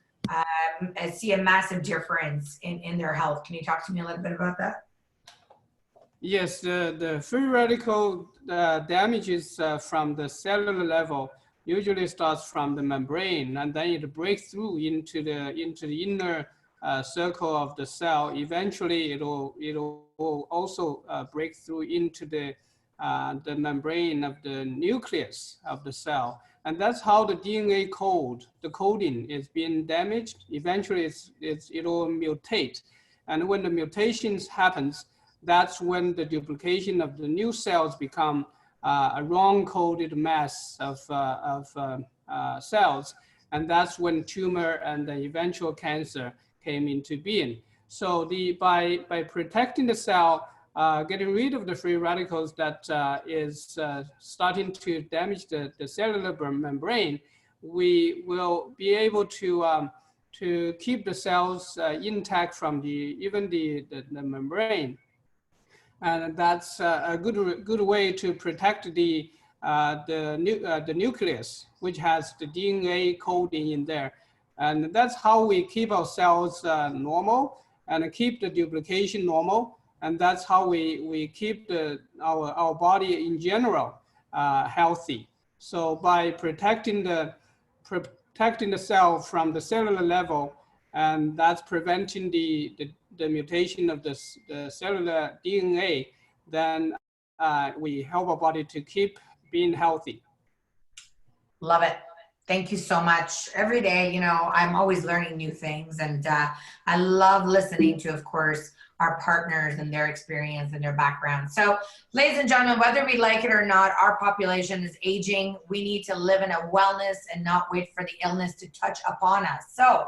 see a massive difference in their health. Can you talk to me a little bit about that? Yes, the free radical damages from the cellular level usually starts from the membrane, and then it breaks through into the inner circle of the cell. Eventually, it'll also break through into the membrane of the nucleus of the cell, and that's how the DNA code, the coding, is being damaged. Eventually, it'll mutate, and when the mutations happens, that's when the duplication of the new cells become a wrong coded mass of cells, and that's when tumor and the eventual cancer came into being. So by protecting the cell, getting rid of the free radicals that is starting to damage the cellular membrane, we will be able to keep the cells intact from even the membrane. And that's a good way to protect the nucleus, which has the DNA coding in there. And that's how we keep our cells normal and keep the duplication normal. And that's how we keep our body in general healthy. So by protecting the cell from the cellular level, and that's preventing the mutation of the cellular DNA, then we help our body to keep being healthy. Love it. Thank you so much. Every day, I'm always learning new things, and I love listening to, of course, our partners and their experience and their background. So, ladies and gentlemen, whether we like it or not, our population is aging. We need to live in a wellness and not wait for the illness to touch upon us. So,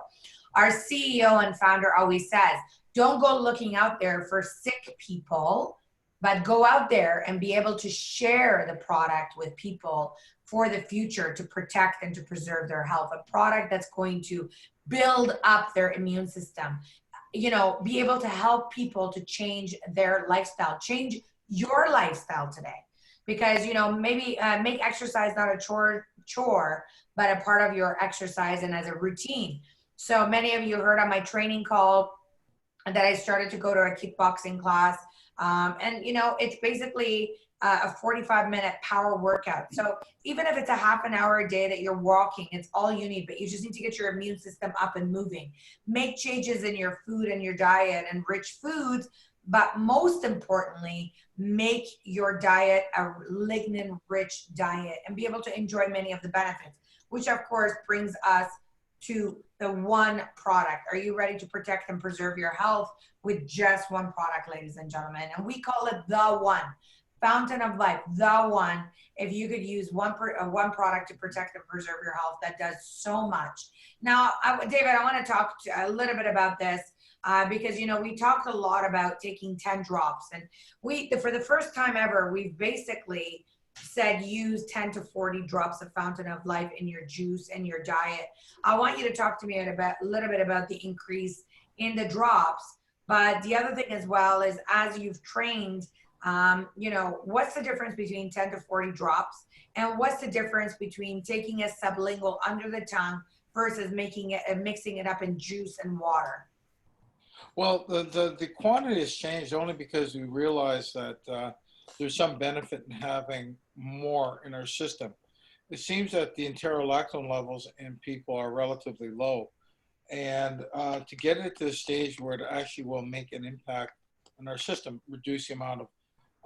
our CEO and founder always says, don't go looking out there for sick people, but go out there and be able to share the product with people for the future to protect and to preserve their health. A product that's going to build up their immune system, you know, be able to help people to change their lifestyle, change your lifestyle today. Because, you know, maybe make exercise not a chore, but a part of your exercise and as a routine. So many of you heard on my training call that I started to go to a kickboxing class. And, you know, it's basically a 45-minute power workout. So even if it's a half an hour a day that you're walking, it's all you need, but you just need to get your immune system up and moving. Make changes in your food and your diet and rich foods, but most importantly, make your diet a lignan-rich diet and be able to enjoy many of the benefits, which of course brings us to the one product. Are you ready to protect and preserve your health with just one product, ladies and gentlemen? And we call it the one. Fountain of Life, the one. If you could use one product to protect and preserve your health, that does so much. Now, David, I want to talk a little bit about this because, you know, we talked a lot about taking 10 drops. And for the first time ever, we've basically said use 10 to 40 drops of Fountain of Life in your juice and your diet. I want you to talk to me a little bit about the increase in the drops. But the other thing as well is, as you've trained, you know, what's the difference between 10 to 40 drops? And what's the difference between taking a sublingual under the tongue versus mixing it up in juice and water? Well, the quantity has changed only because we realized that there's some benefit in having more in our system. It seems that the enterolactone levels in people are relatively low. And to get it to the stage where it actually will make an impact in our system, reduce the amount of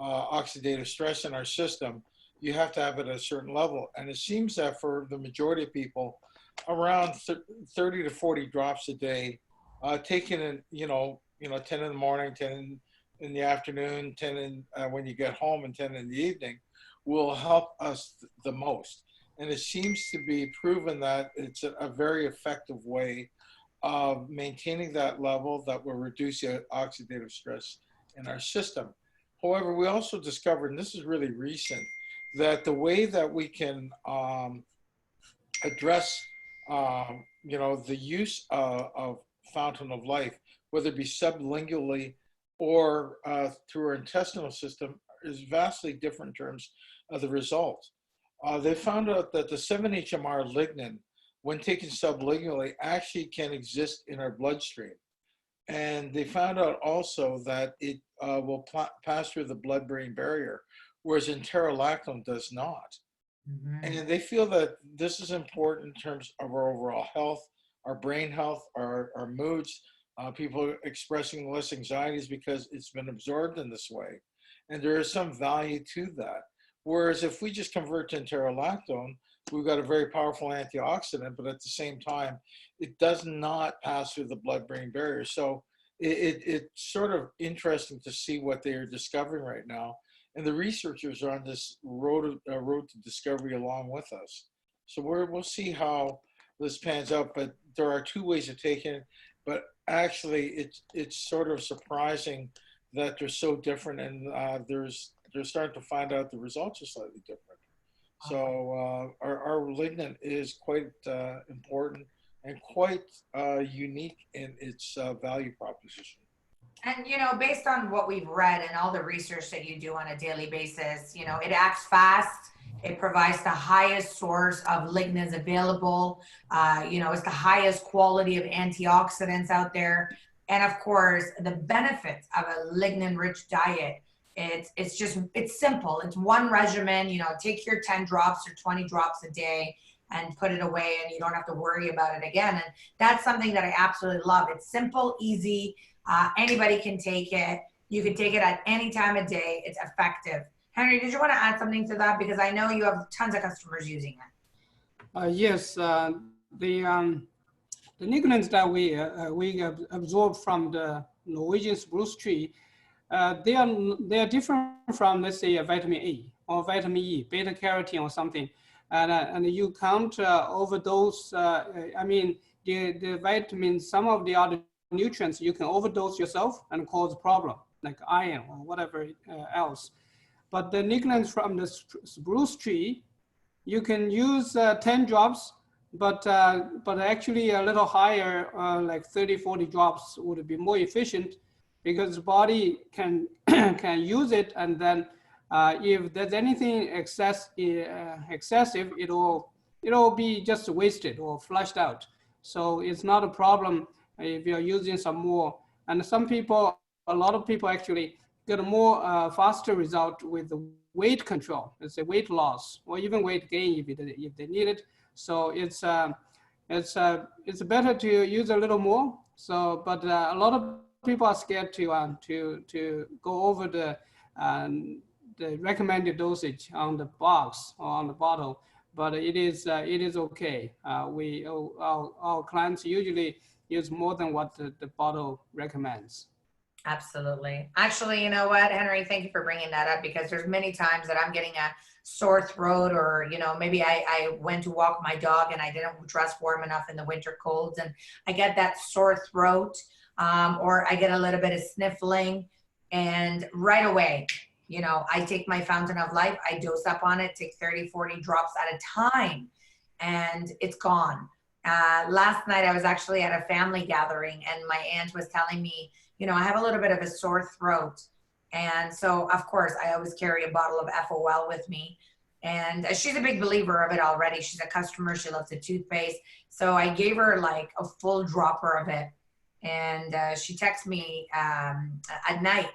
oxidative stress in our system, you have to have it at a certain level. And it seems that for the majority of people, around 30 to 40 drops a day, taken in, you know, 10 in the morning, 10 in the afternoon, 10 when you get home, and 10 in the evening, will help us the most. And it seems to be proven that it's a very effective way of maintaining that level that will reduce the oxidative stress in our system. However, we also discovered, and this is really recent, that the way that we can address, you know, the use of Fountain of Life, whether it be sublingually or through our intestinal system, is vastly different in terms of the results. They found out that the 7-HMR lignan, when taken sublingually, actually can exist in our bloodstream. And they found out also that it will pass through the blood-brain barrier, whereas enterolactone does not. Mm-hmm. And they feel that this is important in terms of our overall health, our brain health, our moods, people expressing less anxieties because it's been absorbed in this way. And there is some value to that. Whereas if we just convert to enterolactone, we've got a very powerful antioxidant, but at the same time, it does not pass through the blood-brain barrier. So it's sort of interesting to see what they are discovering right now. And the researchers are on this road to discovery along with us. So we'll see how this pans out, but there are two ways of taking it. But actually, it's sort of surprising that they're so different, and they're starting to find out the results are slightly different. So our lignan is quite important and quite unique in its value proposition. And, you know, based on what we've read and all the research that you do on a daily basis, you know, it acts fast. It provides the highest source of lignans available. You know, it's the highest quality of antioxidants out there. And of course, the benefits of a lignan-rich diet, it's simple. It's one regimen, you know, take your 10 drops or 20 drops a day and put it away, and you don't have to worry about it again. And that's something that I absolutely love. It's simple, easy. Anybody can take it. You can take it at any time of day. It's effective. Henry, did you want to add something to that? Because I know you have tons of customers using it. Yes, the lignans that we absorb from the Norwegian spruce tree, they are different from, let's say, a vitamin A or vitamin E, beta carotene or something, and you can't overdose. I mean, the vitamins, some of the other nutrients, you can overdose yourself and cause a problem, like iron or whatever else. But the lignans from the spruce tree, you can use 10 drops, but actually a little higher, like 30, 40 drops would be more efficient, because the body can can use it, and then if there's anything excessive, it'll be just wasted or flushed out. So it's not a problem if you're using some more. And some people, a lot of people actually get a more faster result with the weight control. It's a weight loss or even weight gain if they need it. So it's better to use a little more. So, but a lot of people are scared to go over the recommended dosage on the box or on the bottle, but it is okay. Our clients usually use more than what the bottle recommends. Absolutely. Actually, you know what, Henry, thank you for bringing that up, because there's many times that I'm getting a sore throat, or, you know, maybe I went to walk my dog and I didn't dress warm enough in the winter colds, and I get that sore throat, or I get a little bit of sniffling, and right away, you know, I take my Fountain of Life, I dose up on it, take 30, 40 drops at a time, and it's gone. Last night I was actually at a family gathering, and my aunt was telling me, you know, I have a little bit of a sore throat. And so, of course, I always carry a bottle of FOL with me. And she's a big believer of it already. She's a customer. She loves the toothpaste. So I gave her like a full dropper of it. And she texted me at night.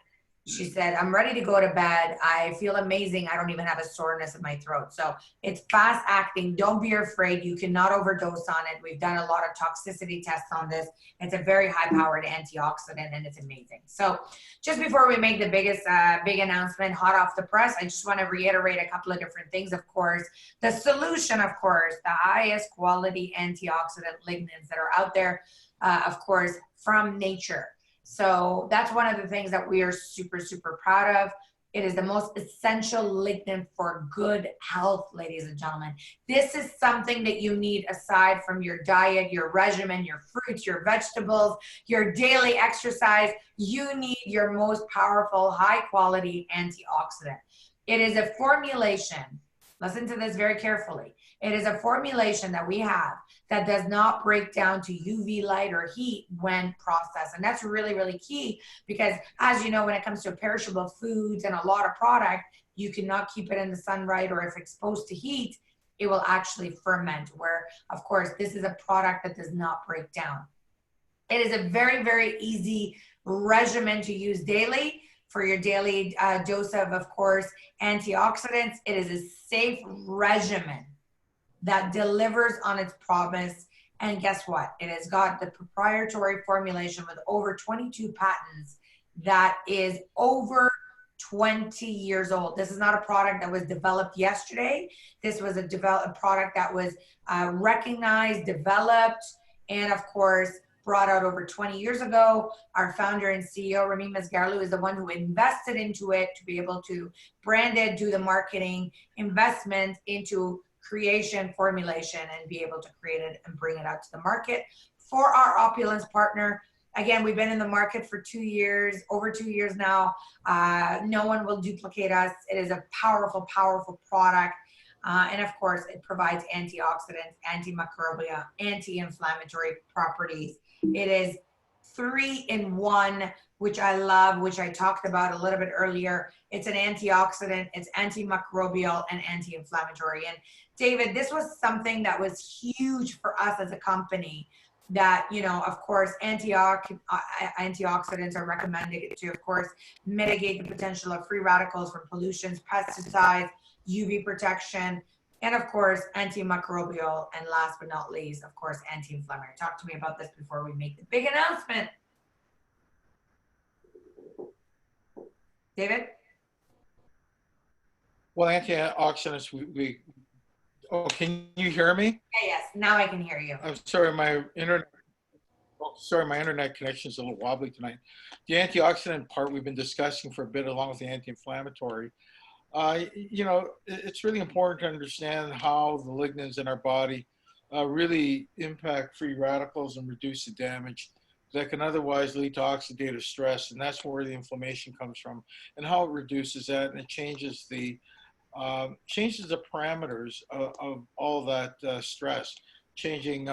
She said, I'm ready to go to bed. I feel amazing. I don't even have a soreness in my throat. So it's fast acting. Don't be afraid. You cannot overdose on it. We've done a lot of toxicity tests on this. It's a very high powered antioxidant, and it's amazing. So just before we make the biggest big announcement, hot off the press, I just want to reiterate a couple of different things. Of course, the solution, of course, the highest quality antioxidant lignans that are out there, of course, from nature. So that's one of the things that we are super, super proud of. It is the most essential lignan for good health, ladies and gentlemen. This is something that you need aside from your diet, your regimen, your fruits, your vegetables, your daily exercise. You need your most powerful, high quality antioxidant. It is a formulation. Listen to this very carefully. It is a formulation that we have that does not break down to UV light or heat when processed. And that's really, really key, because as you know, when it comes to perishable foods and a lot of product, you cannot keep it in the sun, right? Or if exposed to heat, it will actually ferment, where, of course, this is a product that does not break down. It is a very, very easy regimen to use daily for your daily dose of course, antioxidants. It is a safe regimen that delivers on its promise. And guess what? It has got the proprietary formulation with over 22 patents that is over 20 years old. This is not a product that was developed yesterday. This was a product that was recognized, developed, and of course, brought out over 20 years ago. Our founder and CEO, Remy Masgarlou, is the one who invested into it to be able to brand it, do the marketing, investment into creation, formulation, and be able to create it and bring it out to the market. For our Opulence partner, again, we've been in the market for 2 years, over 2 years now. No one will duplicate us. It is a powerful, powerful product. And of course, it provides antioxidants, antimicrobial, anti-inflammatory properties. It is 3-in-1, which I love, which I talked about a little bit earlier. It's an antioxidant, it's antimicrobial, and anti-inflammatory. And David, this was something that was huge for us as a company, that, you know, of course, antioxidants are recommended to, of course, mitigate the potential of free radicals from pollutions, pesticides, UV protection, and of course, antimicrobial, and last but not least, of course, anti-inflammatory. Talk to me about this before we make the big announcement. David? Well, antioxidants, oh, can you hear me? Yeah, yes, now I can hear you. I'm sorry, my internet. Oh, sorry, my internet connection is a little wobbly tonight. The antioxidant part we've been discussing for a bit, along with the anti-inflammatory. It's really important to understand how the lignans in our body really impact free radicals and reduce the damage that can otherwise lead to oxidative stress, and that's where the inflammation comes from, and how it reduces that, and it changes the parameters of all that stress, changing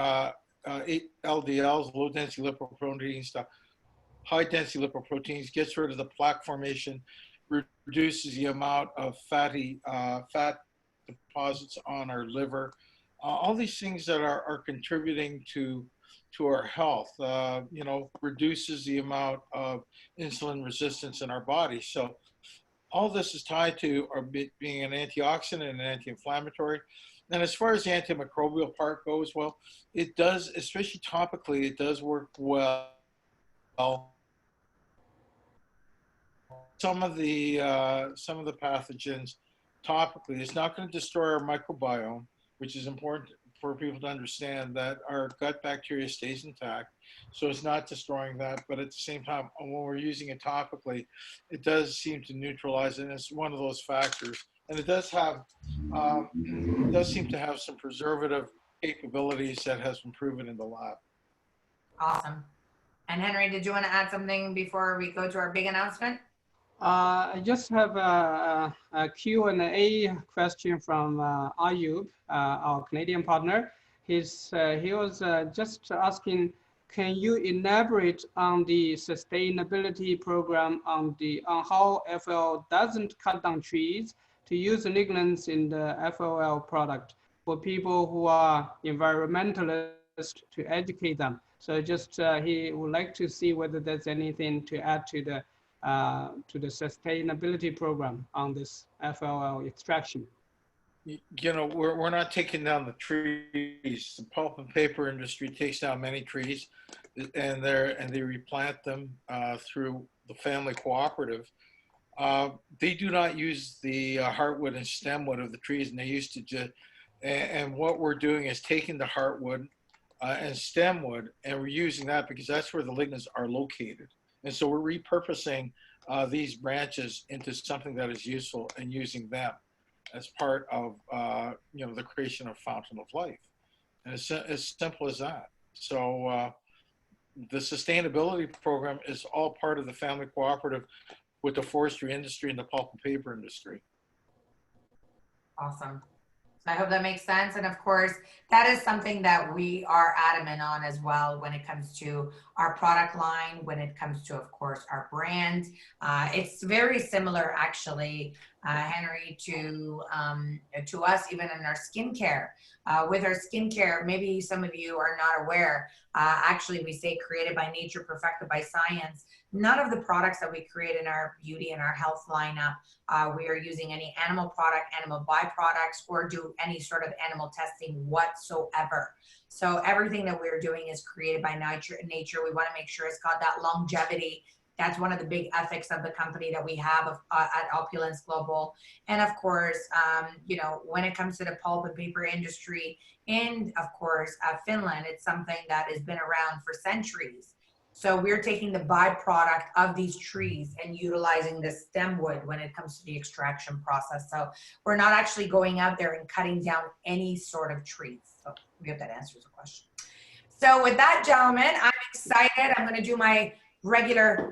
LDLs, low density lipoproteins, to high density lipoproteins, gets rid of the plaque formation, reduces the amount of fat deposits on our liver. All these things that are contributing to our health, reduces the amount of insulin resistance in our body. So all this is tied to our being an antioxidant and an anti-inflammatory. And as far as the antimicrobial part goes, well, it does, especially topically, it does work well. Some of the pathogens topically, it's not going to destroy our microbiome, which is important for people to understand, that our gut bacteria stays intact. So it's not destroying that, but at the same time, when we're using it topically, it does seem to neutralize it, and it's one of those factors. And it does seem to have some preservative capabilities that has been proven in the lab. Awesome. And Henry, did you want to add something before we go to our big announcement? I just have a Q&A question from Ayub, our Canadian partner. He was just asking, can you elaborate on the sustainability program on how FOL doesn't cut down trees to use lignans in the FOL product for people who are environmentalists, to educate them? So just he would like to see whether there's anything to add to the sustainability program on this FOL extraction. We're not taking down the trees. The pulp and paper industry takes down many trees, and they replant them through the family cooperative. They do not use the heartwood and stemwood of the trees, and they used to just. And what we're doing is taking the heartwood and stemwood, and we're using that because that's where the lignans are located. And so we're repurposing these branches into something that is useful and using them as part of the creation of Fountain of Life. And it's as simple as that. So the sustainability program is all part of the family cooperative with the forestry industry and the pulp and paper industry. Awesome. So I hope that makes sense. And of course, that is something that we are adamant on as well when it comes to our product line, when it comes to, of course, our brand. It's very similar, actually, Henry, to us, even in our skincare. With our skincare, maybe some of you are not aware, actually, we say created by nature, perfected by science. None of the products that we create in our beauty and our health lineup, we are using any animal product, animal byproducts, or do any sort of animal testing whatsoever. So everything that we're doing is created by nature. We want to make sure it's got that longevity. That's one of the big ethics of the company that we have at Opulence Global. And of course, when it comes to the pulp and paper industry, and of course, Finland, it's something that has been around for centuries. So we're taking the byproduct of these trees and utilizing the stem wood when it comes to the extraction process. So we're not actually going out there and cutting down any sort of trees. So we hope that answers the question. So with that, gentlemen, I'm excited. I'm going to do my regular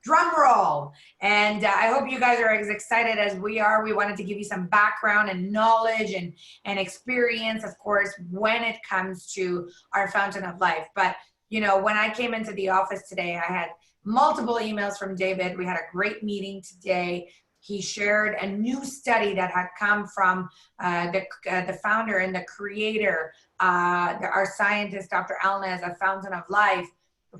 drum roll. And I hope you guys are as excited as we are. We wanted to give you some background and knowledge and experience, of course, when it comes to our Fountain of Life. But when I came into the office today, I had multiple emails from David. We had a great meeting today. He shared a new study that had come from the founder and the creator, our scientist, Dr. Alnez, of Fountain of Life,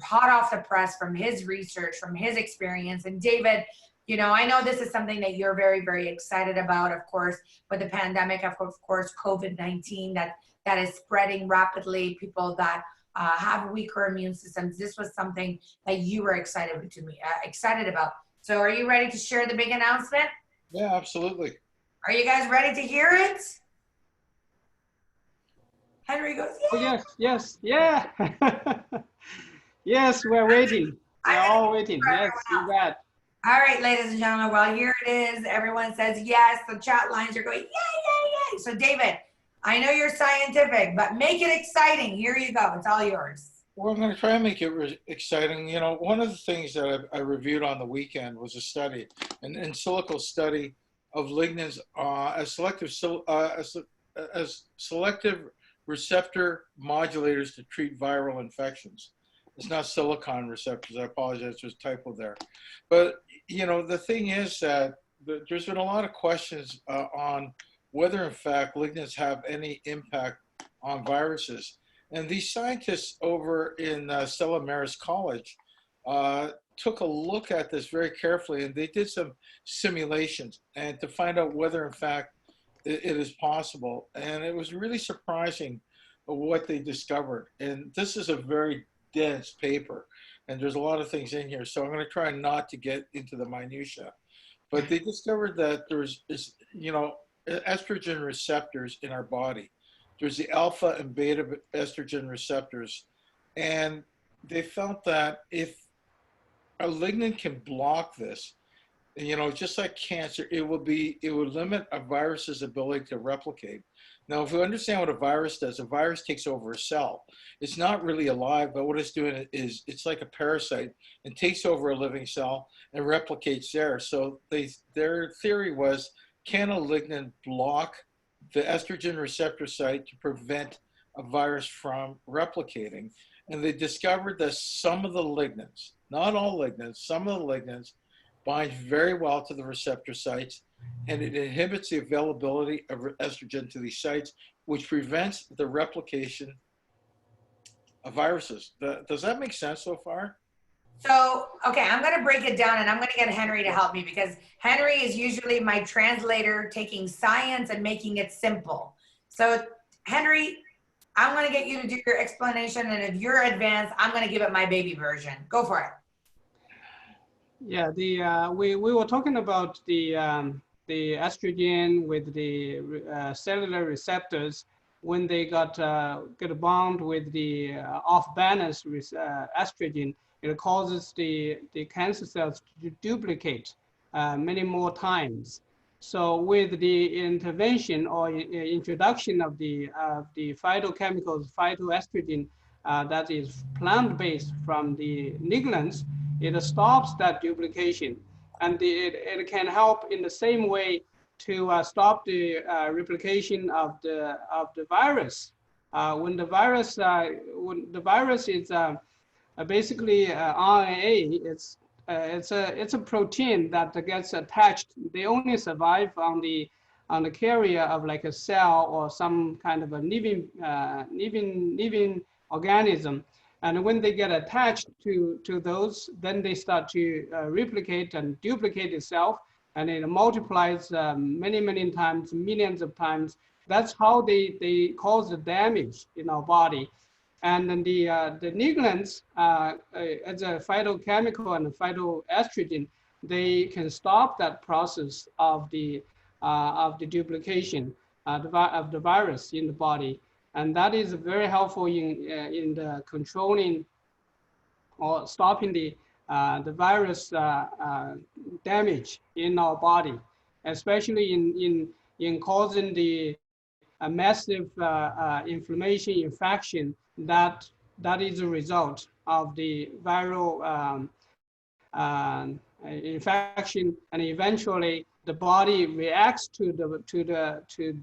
hot off the press from his research, from his experience. And David, I know this is something that you're very, very excited about, of course, with the pandemic, of course, COVID-19 that is spreading rapidly, people that have weaker immune systems. This was something that you were excited about. So are you ready to share the big announcement? Yeah, absolutely. Are you guys ready to hear it? Henry goes, Oh, yeah. yes, yeah. Yes, we're waiting. We're I'm gonna all keep waiting. for Yes, everyone you else. bet. All right, ladies and gentlemen. Well, here it is. Everyone says yes. The chat lines are going, yay, yay, yay. So, David, I know you're scientific, but make it exciting. Here you go. It's all yours. Well, I'm going to try and make it exciting. You know, one of the things that I reviewed on the weekend was a study, an in silico study of lignans as selective receptor modulators to treat viral infections. It's not silicon receptors. I apologize, there's a typo there. But, you know, the thing is that there's been a lot of questions on whether, in fact, lignans have any impact on viruses. And these scientists over in Stella Maris College took a look at this very carefully, and they did some simulations and to find out whether, in fact, it is possible. And it was really surprising what they discovered. And this is a very dense paper, and there's a lot of things in here. So I'm going to try not to get into the minutia. But they discovered that there's, you know, estrogen receptors in our body. There's the alpha and beta estrogen receptors. And they felt that if a lignan can block this, you know, just like cancer, it would limit a virus's ability to replicate. Now, if we understand what a virus does, a virus takes over a cell. It's not really alive, but what it's doing is it's like a parasite and takes over a living cell and replicates there. So their theory was, can a lignan block the estrogen receptor site to prevent a virus from replicating? And they discovered that some of the lignans, not all lignans, some of the lignans bind very well to the receptor sites, and it inhibits the availability of estrogen to these sites, which prevents the replication of viruses. Does that make sense so far? So, okay, I'm going to break it down and I'm going to get Henry to help me because Henry is usually my translator taking science and making it simple. So, Henry, I'm going to get you to do your explanation, and if you're advanced, I'm going to give it my baby version. Go for it. Yeah, we were talking about the estrogen with the cellular receptors when they get a bond with the off balance estrogen. It causes the cancer cells to duplicate many more times. So with the intervention or introduction of the phytochemicals, phytoestrogen that is plant-based from the lignans, it stops that duplication, and it can help in the same way to stop the replication of the virus. When the virus is basically RNA, it's a protein that gets attached. They only survive on the carrier of like a cell or some kind of a living organism. And when they get attached to those, then they start to replicate and duplicate itself, and it multiplies many times, millions of times. That's how they cause the damage in our body. And then the lignans, as a phytochemical and a phytoestrogen, they can stop that process of the duplication of the virus in the body. And that is very helpful in the controlling or stopping the virus damage in our body, especially in causing the massive inflammation, infection that is a result of the viral infection, and eventually the body reacts to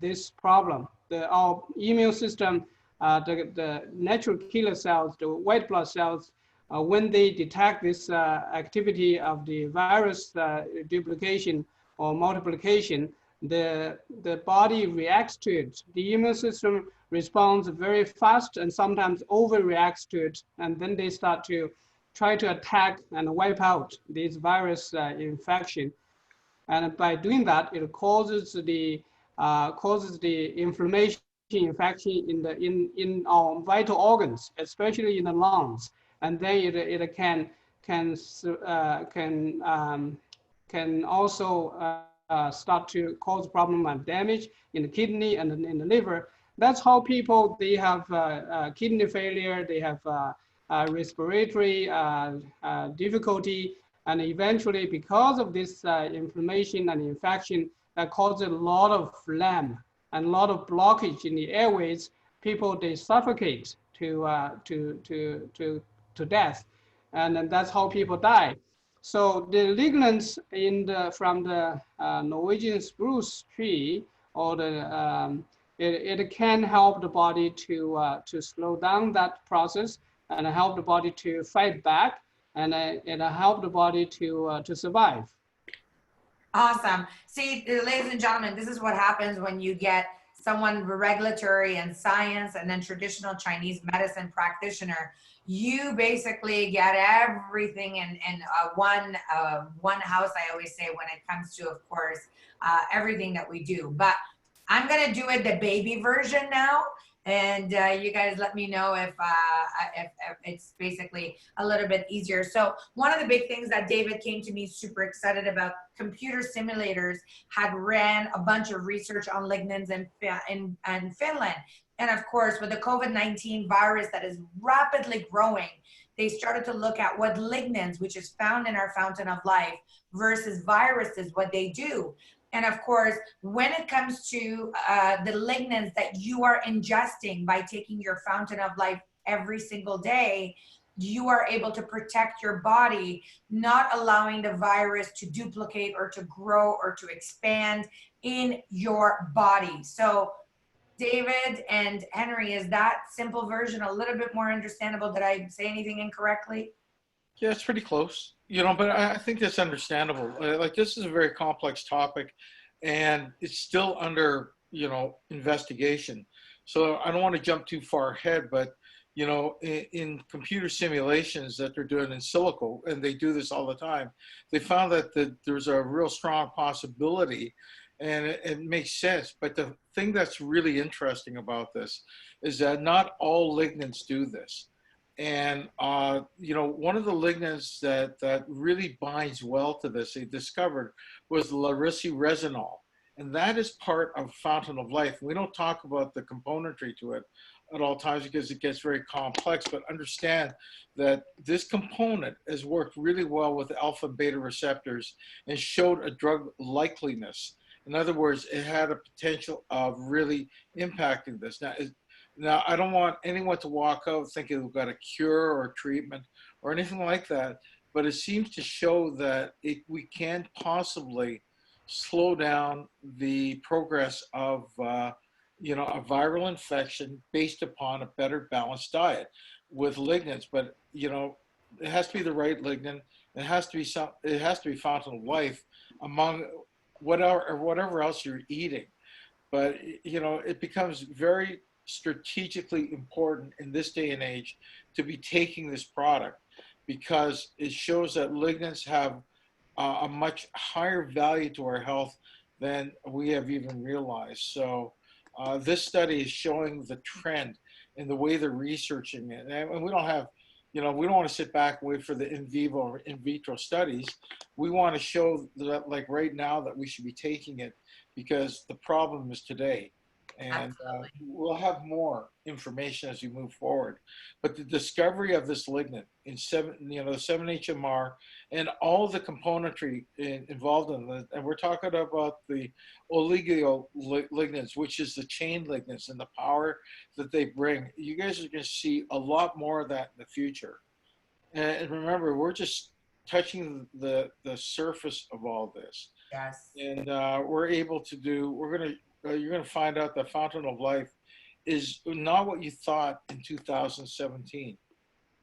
this problem. Our immune system, the natural killer cells, the white blood cells, when they detect this activity of the virus duplication or multiplication, the body reacts to it. The immune system responds very fast and sometimes overreacts to it, and then they start to try to attack and wipe out this virus infection. And by doing that, it causes the inflammation, infection in our vital organs, especially in the lungs, and then it can also start to cause problem and damage in the kidney and in the liver. That's how people, they have kidney failure, they have respiratory difficulty, and eventually because of this inflammation and infection that causes a lot of phlegm and a lot of blockage in the airways, people, they suffocate to death, and then that's how people die. So the lignans from the Norwegian spruce tree, or it can help the body to slow down that process and help the body to fight back, and it help the body to survive. Awesome. See, ladies and gentlemen, this is what happens when you get someone regulatory and science and then traditional Chinese medicine practitioner. You basically get everything in one house, I always say, when it comes to, of course, everything that we do. But I'm going to do it the baby version now. And you guys let me know if it's basically a little bit easier. So one of the big things that David came to me super excited about, computer simulators had ran a bunch of research on lignans in Finland. And of course, with the COVID-19 virus that is rapidly growing, they started to look at what lignans, which is found in our fountain of life, versus viruses, what they do. And of course, when it comes to the lignans that you are ingesting by taking your fountain of life every single day, you are able to protect your body, not allowing the virus to duplicate or to grow or to expand in your body. So David and Henry, is that simple version a little bit more understandable? Did I say anything incorrectly? Yeah, it's pretty close, you know, but I think that's understandable. Like, this is a very complex topic, and it's still under, you know, investigation. So I don't want to jump too far ahead, but, you know, in computer simulations that they're doing in silico, and they do this all the time, they found that there's a real strong possibility, and it makes sense. But the thing that's really interesting about this is that not all lignans do this. And, you know, one of the lignans that really binds well to this, they discovered, was larissaresinol. And that is part of fountain of life. We don't talk about the componentry to it at all times because it gets very complex, but understand that this component has worked really well with alpha and beta receptors and showed a drug likeliness. In other words, it had a potential of really impacting this. Now, I don't want anyone to walk out thinking we've got a cure or treatment or anything like that, but it seems to show that we can possibly slow down the progress of, you know, a viral infection based upon a better balanced diet with lignans. But, you know, it has to be the right lignan. It has to be fountain of life among whatever else you're eating. But, you know, it becomes very strategically important in this day and age to be taking this product, because it shows that lignans have a much higher value to our health than we have even realized. So this study is showing the trend in the way they're researching it. And we don't have, you know, we don't want to sit back and wait for the in vivo or in vitro studies. We want to show that, like, right now, that we should be taking it, because the problem is today. And we'll have more information as we move forward. But the discovery of this lignan in the 7-HMR and all the componentry involved in it, and we're talking about the lignans, which is the chain lignans, and the power that they bring. You guys are going to see a lot more of that in the future. And remember, we're just touching the surface of all this. Yes. And we're able to do, you're going to find out that fountain of life is not what you thought in 2017.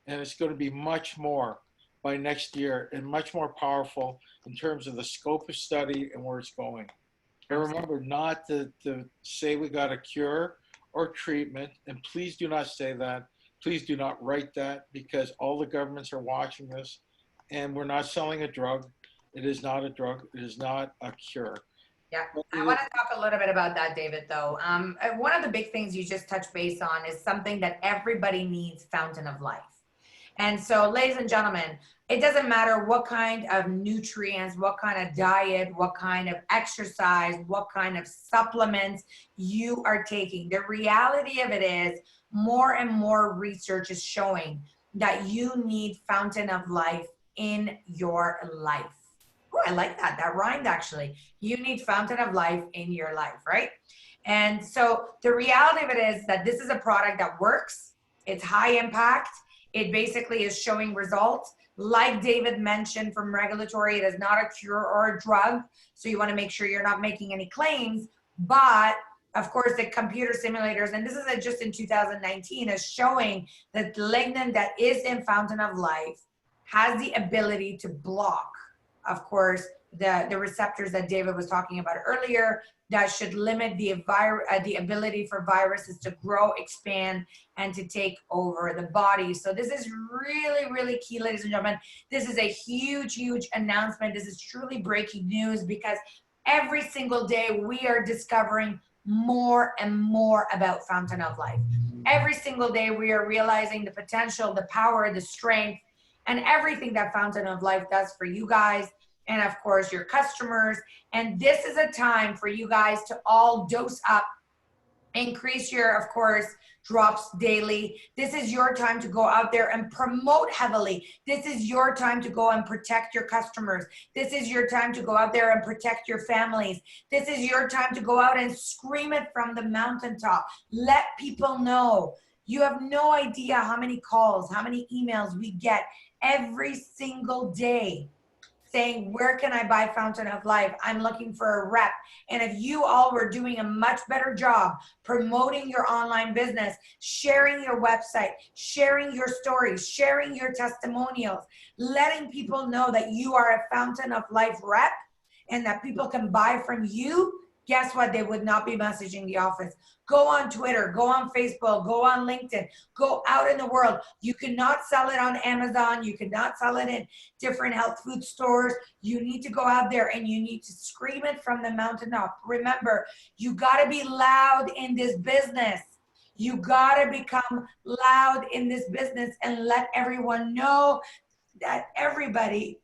And it's going to be much more by next year, and much more powerful in terms of the scope of study and where it's going. And remember not to say we got a cure or treatment, and please do not say that. Please do not write that, because all the governments are watching this, and we're not selling a drug. It is not a drug. It is not a cure. Yeah, I want to talk a little bit about that, David, though. One of the big things you just touched base on is something that everybody needs: fountain of life. And so, ladies and gentlemen, it doesn't matter what kind of nutrients, what kind of diet, what kind of exercise, what kind of supplements you are taking. The reality of it is more and more research is showing that you need fountain of life in your life. Oh, I like that. That rhymed actually. You need fountain of life in your life, right? And so the reality of it is that this is a product that works. It's high impact. It basically is showing results. Like David mentioned from regulatory, it is not a cure or a drug. So you want to make sure you're not making any claims. But of course, the computer simulators, and this is just in 2019, is showing that the lignan that is in fountain of life has the ability to block, of course, the receptors that David was talking about earlier that should limit the ability for viruses to grow, expand, and to take over the body. So this is really, really key, ladies and gentlemen. This is a huge, huge announcement. This is truly breaking news because every single day we are discovering more and more about fountain of life. Every single day we are realizing the potential, the power, the strength, and everything that fountain of life does for you guys and of course your customers. And this is a time for you guys to all dose up, increase your, of course, drops daily. This is your time to go out there and promote heavily. This is your time to go and protect your customers. This is your time to go out there and protect your families. This is your time to go out and scream it from the mountaintop. Let people know. You have no idea how many calls, how many emails we get every single day saying, where can I buy Fountain of Life? I'm looking for a rep. And if you all were doing a much better job promoting your online business, sharing your website, sharing your stories, sharing your testimonials, letting people know that you are a Fountain of Life rep and that people can buy from you, guess what? They would not be messaging the office. Go on Twitter, go on Facebook, go on LinkedIn, go out in the world. You cannot sell it on Amazon. You cannot sell it in different health food stores. You need to go out there and you need to scream it from the mountaintop. Remember, you got to be loud in this business. You got to become loud in this business and let everyone know that everybody,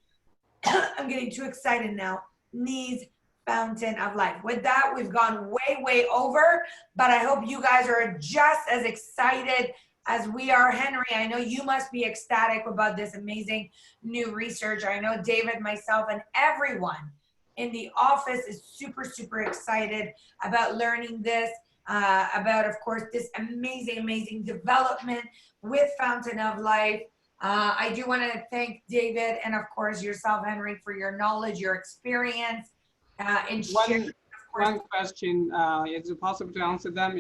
I'm getting too excited now, needs Fountain of Life. With that, we've gone way, way over, but I hope you guys are just as excited as we are. Henry, I know you must be ecstatic about this amazing new research. I know David, myself, and everyone in the office is super, super excited about learning this, about, of course, this amazing, amazing development with Fountain of Life. I do want to thank David and, of course, yourself, Henry, for your knowledge, your experience. One question, is it possible to answer them?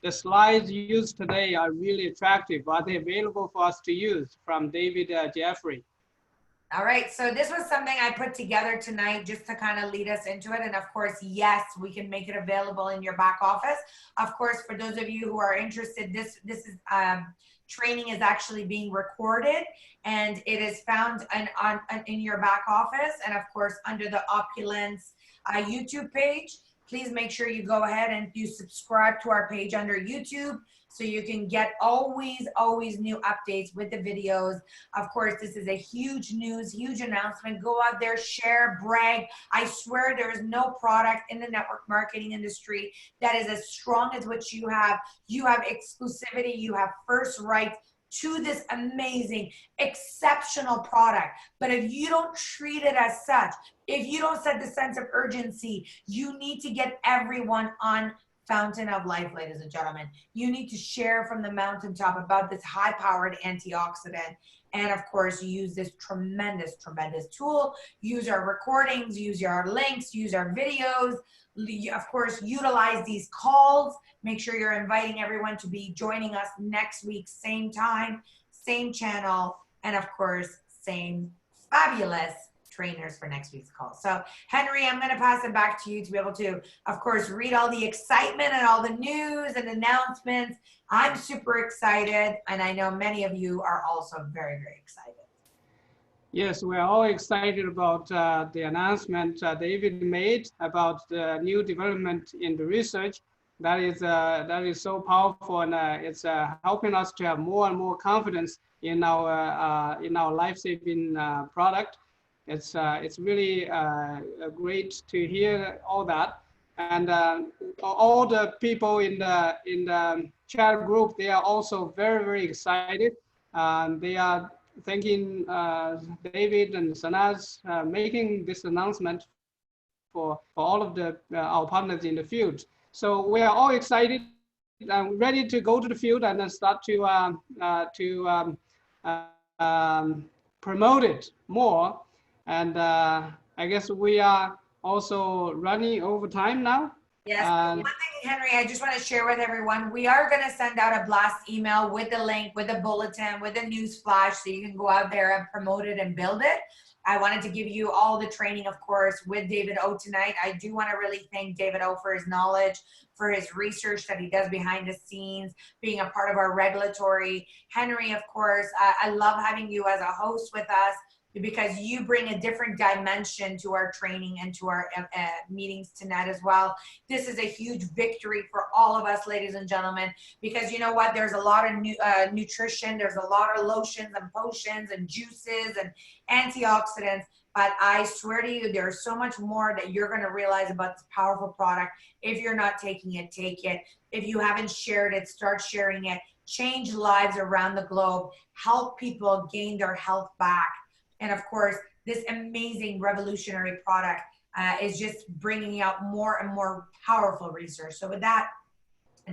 The slides used today are really attractive. Are they available for us to use? From David Jeffrey. All right, so this was something I put together tonight just to kind of lead us into it. And of course, yes, we can make it available in your back office. Of course, for those of you who are interested, this is training is actually being recorded and it is found in your back office. And of course, under the Opulence YouTube page, please make sure you go ahead and you subscribe to our page under YouTube so you can get always new updates with the videos. Of course, this is a huge news, huge announcement. Go out there, share, brag. I swear there is no product in the network marketing industry that is as strong as what you have. You have exclusivity, you have first right to this amazing, exceptional product. But if you don't treat it as such, if you don't set the sense of urgency, you need to get everyone on Fountain of Life, ladies and gentlemen. You need to share from the mountaintop about this high-powered antioxidant. And of course, use this tremendous, tremendous tool. Use our recordings, use our links, use our videos. Of course, utilize these calls. Make sure you're inviting everyone to be joining us next week, same time, same channel, and of course, same fabulous trainers for next week's call. So Henry, I'm going to pass it back to you to be able to, of course, read all the excitement and all the news and announcements. I'm super excited, and I know many of you are also very, very excited. Yes, we're all excited about the announcement David made about the new development in the research. That is so powerful, and it's helping us to have more and more confidence in our life-saving product. It's really great to hear all that. And all the people in the chat group, they are also very, very excited. They are thanking David and Sanaz making this announcement for all of our partners in the field. So we are all excited and ready to go to the field and then start to promote it more. And I guess we are also running over time now. Yes. One thing, Henry, I just want to share with everyone, we are going to send out a blast email with the link, with the bulletin, with the news flash, so you can go out there and promote it and build it. I wanted to give you all the training, of course, with David O tonight. I do want to really thank David O for his knowledge, for his research that he does behind the scenes, being a part of our regulatory. Henry, of course, I love having you as a host with us, because you bring a different dimension to our training and to our meetings tonight as well. This is a huge victory for all of us, ladies and gentlemen, because you know what? There's a lot of nutrition, there's a lot of lotions and potions and juices and antioxidants, but I swear to you, there's so much more that you're going to realize about this powerful product. If you're not taking it, take it. If you haven't shared it, start sharing it. Change lives around the globe. Help people gain their health back. And of course, this amazing revolutionary product is just bringing out more and more powerful research. So with that,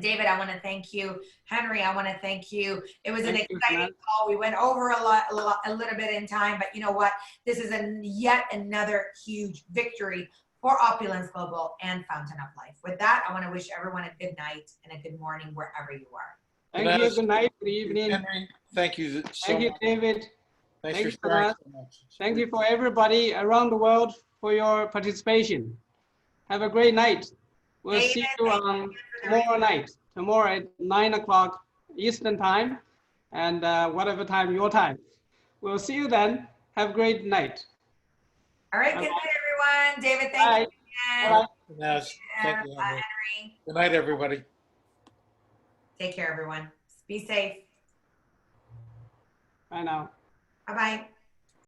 David, I want to thank you. Henry, I want to thank you. It was an exciting call. We went over a little bit in time, but you know what? This is yet another huge victory for Opulence Global and Fountain of Life. With that, I want to wish everyone a good night and a good morning wherever you are. Thank you. Good night. Good evening. Henry, thank you so Thank you, much. David. Thanks Thank for you, sharing Sanaz. so much. Thank you for everybody around the world for your participation. Have a great night. We'll David, see you tomorrow night, tomorrow at 9 o'clock Eastern time, and whatever time your time. We'll see you then. Have a great night. All right, good night, everyone. David, thank you again. Bye. Yes, thank you, Henry. Henry. Good night, everybody. Take care, everyone. Be safe. Bye now. Bye-bye.